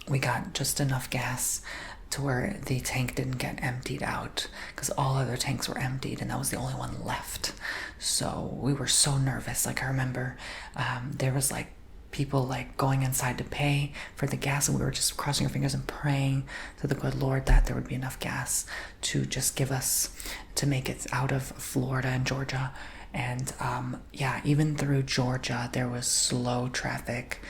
we got just enough gas to where the tank didn't get emptied out, because all other tanks were emptied and that was the only one left. So we were so nervous. Like, I remember there was like people like going inside to pay for the gas, and we were just crossing our fingers and praying to the good Lord that there would be enough gas to just give us to make it out of Florida and Georgia. And even through Georgia there was slow traffic,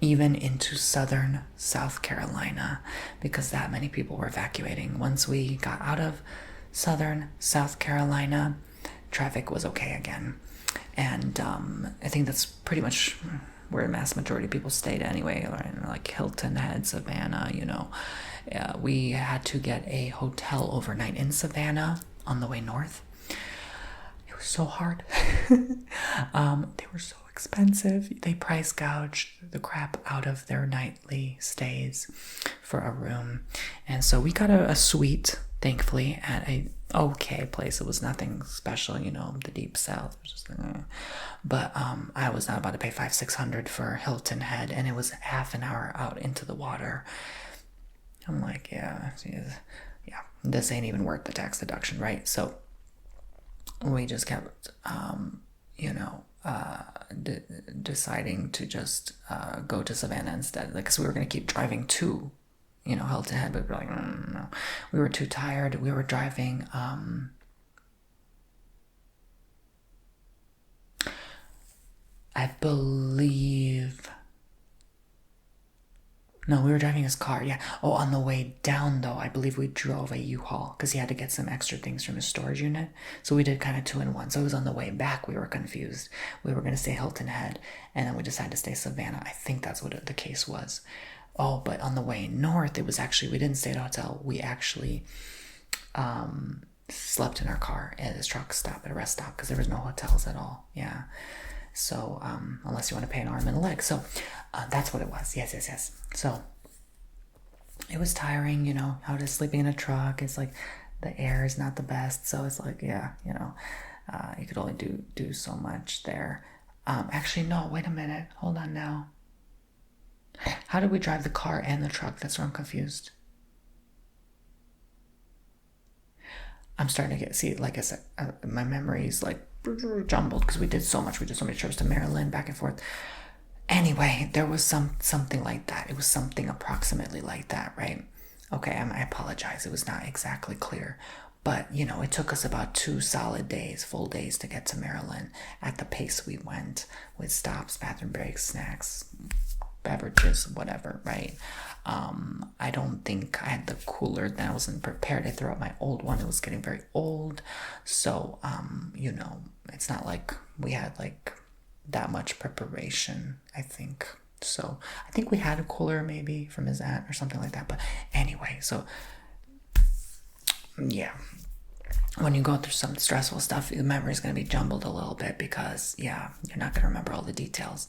even into southern South Carolina, because that many people were evacuating. Once we got out of southern South Carolina, traffic was okay again. And I think that's pretty much where the mass majority of people stayed anyway, like Hilton Head, Savannah. We had to get a hotel overnight in Savannah on the way north. It was so hard. They were so expensive. They price gouged the crap out of their nightly stays for a room, and so we got a suite, thankfully, at a okay place. It was nothing special, the deep south. It was just but I was not about to pay $500-600 for Hilton Head, and it was half an hour out into the water. I'm like, yeah, this ain't even worth the tax deduction, right? So we just kept deciding to just go to Savannah instead, because we were going to keep driving to Hilton Head, but we were like, no. We were too tired. We were driving I believe, no, we were driving his car, yeah. Oh, on the way down though, I believe we drove a U-Haul because he had to get some extra things from his storage unit. So we did kind of 2 in 1. So it was on the way back we were confused. We were going to stay Hilton Head, and then we decided to stay Savannah. I think that's what the case was. Oh, but on the way north, it was actually, we didn't stay at a hotel. We actually slept in our car at his truck stop, at a rest stop, because there was no hotels at all. Yeah. So unless you want to pay an arm and a leg. So that's what it was. Yes. So it was tiring, how to sleeping in a truck. It's like the air is not the best. So it's like, you could only do so much there. Actually, no, wait a minute. Hold on now. How did we drive the car and the truck? That's where I'm confused. I'm starting to see, like I said, my memory is like jumbled because we did so much. We did so many trips to Maryland, back and forth. Anyway, there was something like that. It was something approximately like that, right? Okay, I apologize. It was not exactly clear. But, it took us about 2 solid days, full days, to get to Maryland at the pace we went, with stops, bathroom breaks, snacks, beverages, whatever, right? I don't think I had the cooler. Then I wasn't prepared. I threw out my old one. It was getting very old. So, it's not like we had like that much preparation, I think. So I think we had a cooler maybe from his aunt or something like that. But anyway, so yeah, when you go through some stressful stuff, the memory is going to be jumbled a little bit because, you're not going to remember all the details.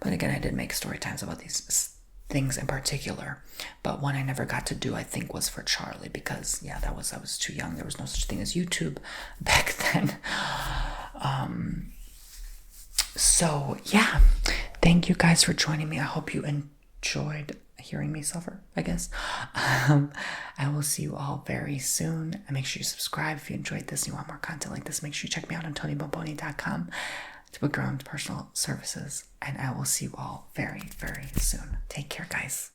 But again, I did make story times about these things in particular, but one I never got to do, I think, was for Charlie, because yeah, I was too young. There was no such thing as YouTube back then. So yeah, thank you guys for joining me. I hope you enjoyed hearing me suffer, I guess. I will see you all very soon, and make sure you subscribe if you enjoyed this and you want more content like this. Make sure you check me out on TonyBomboni.com to book your own personal services, and I will see you all very, very soon. Take care, guys.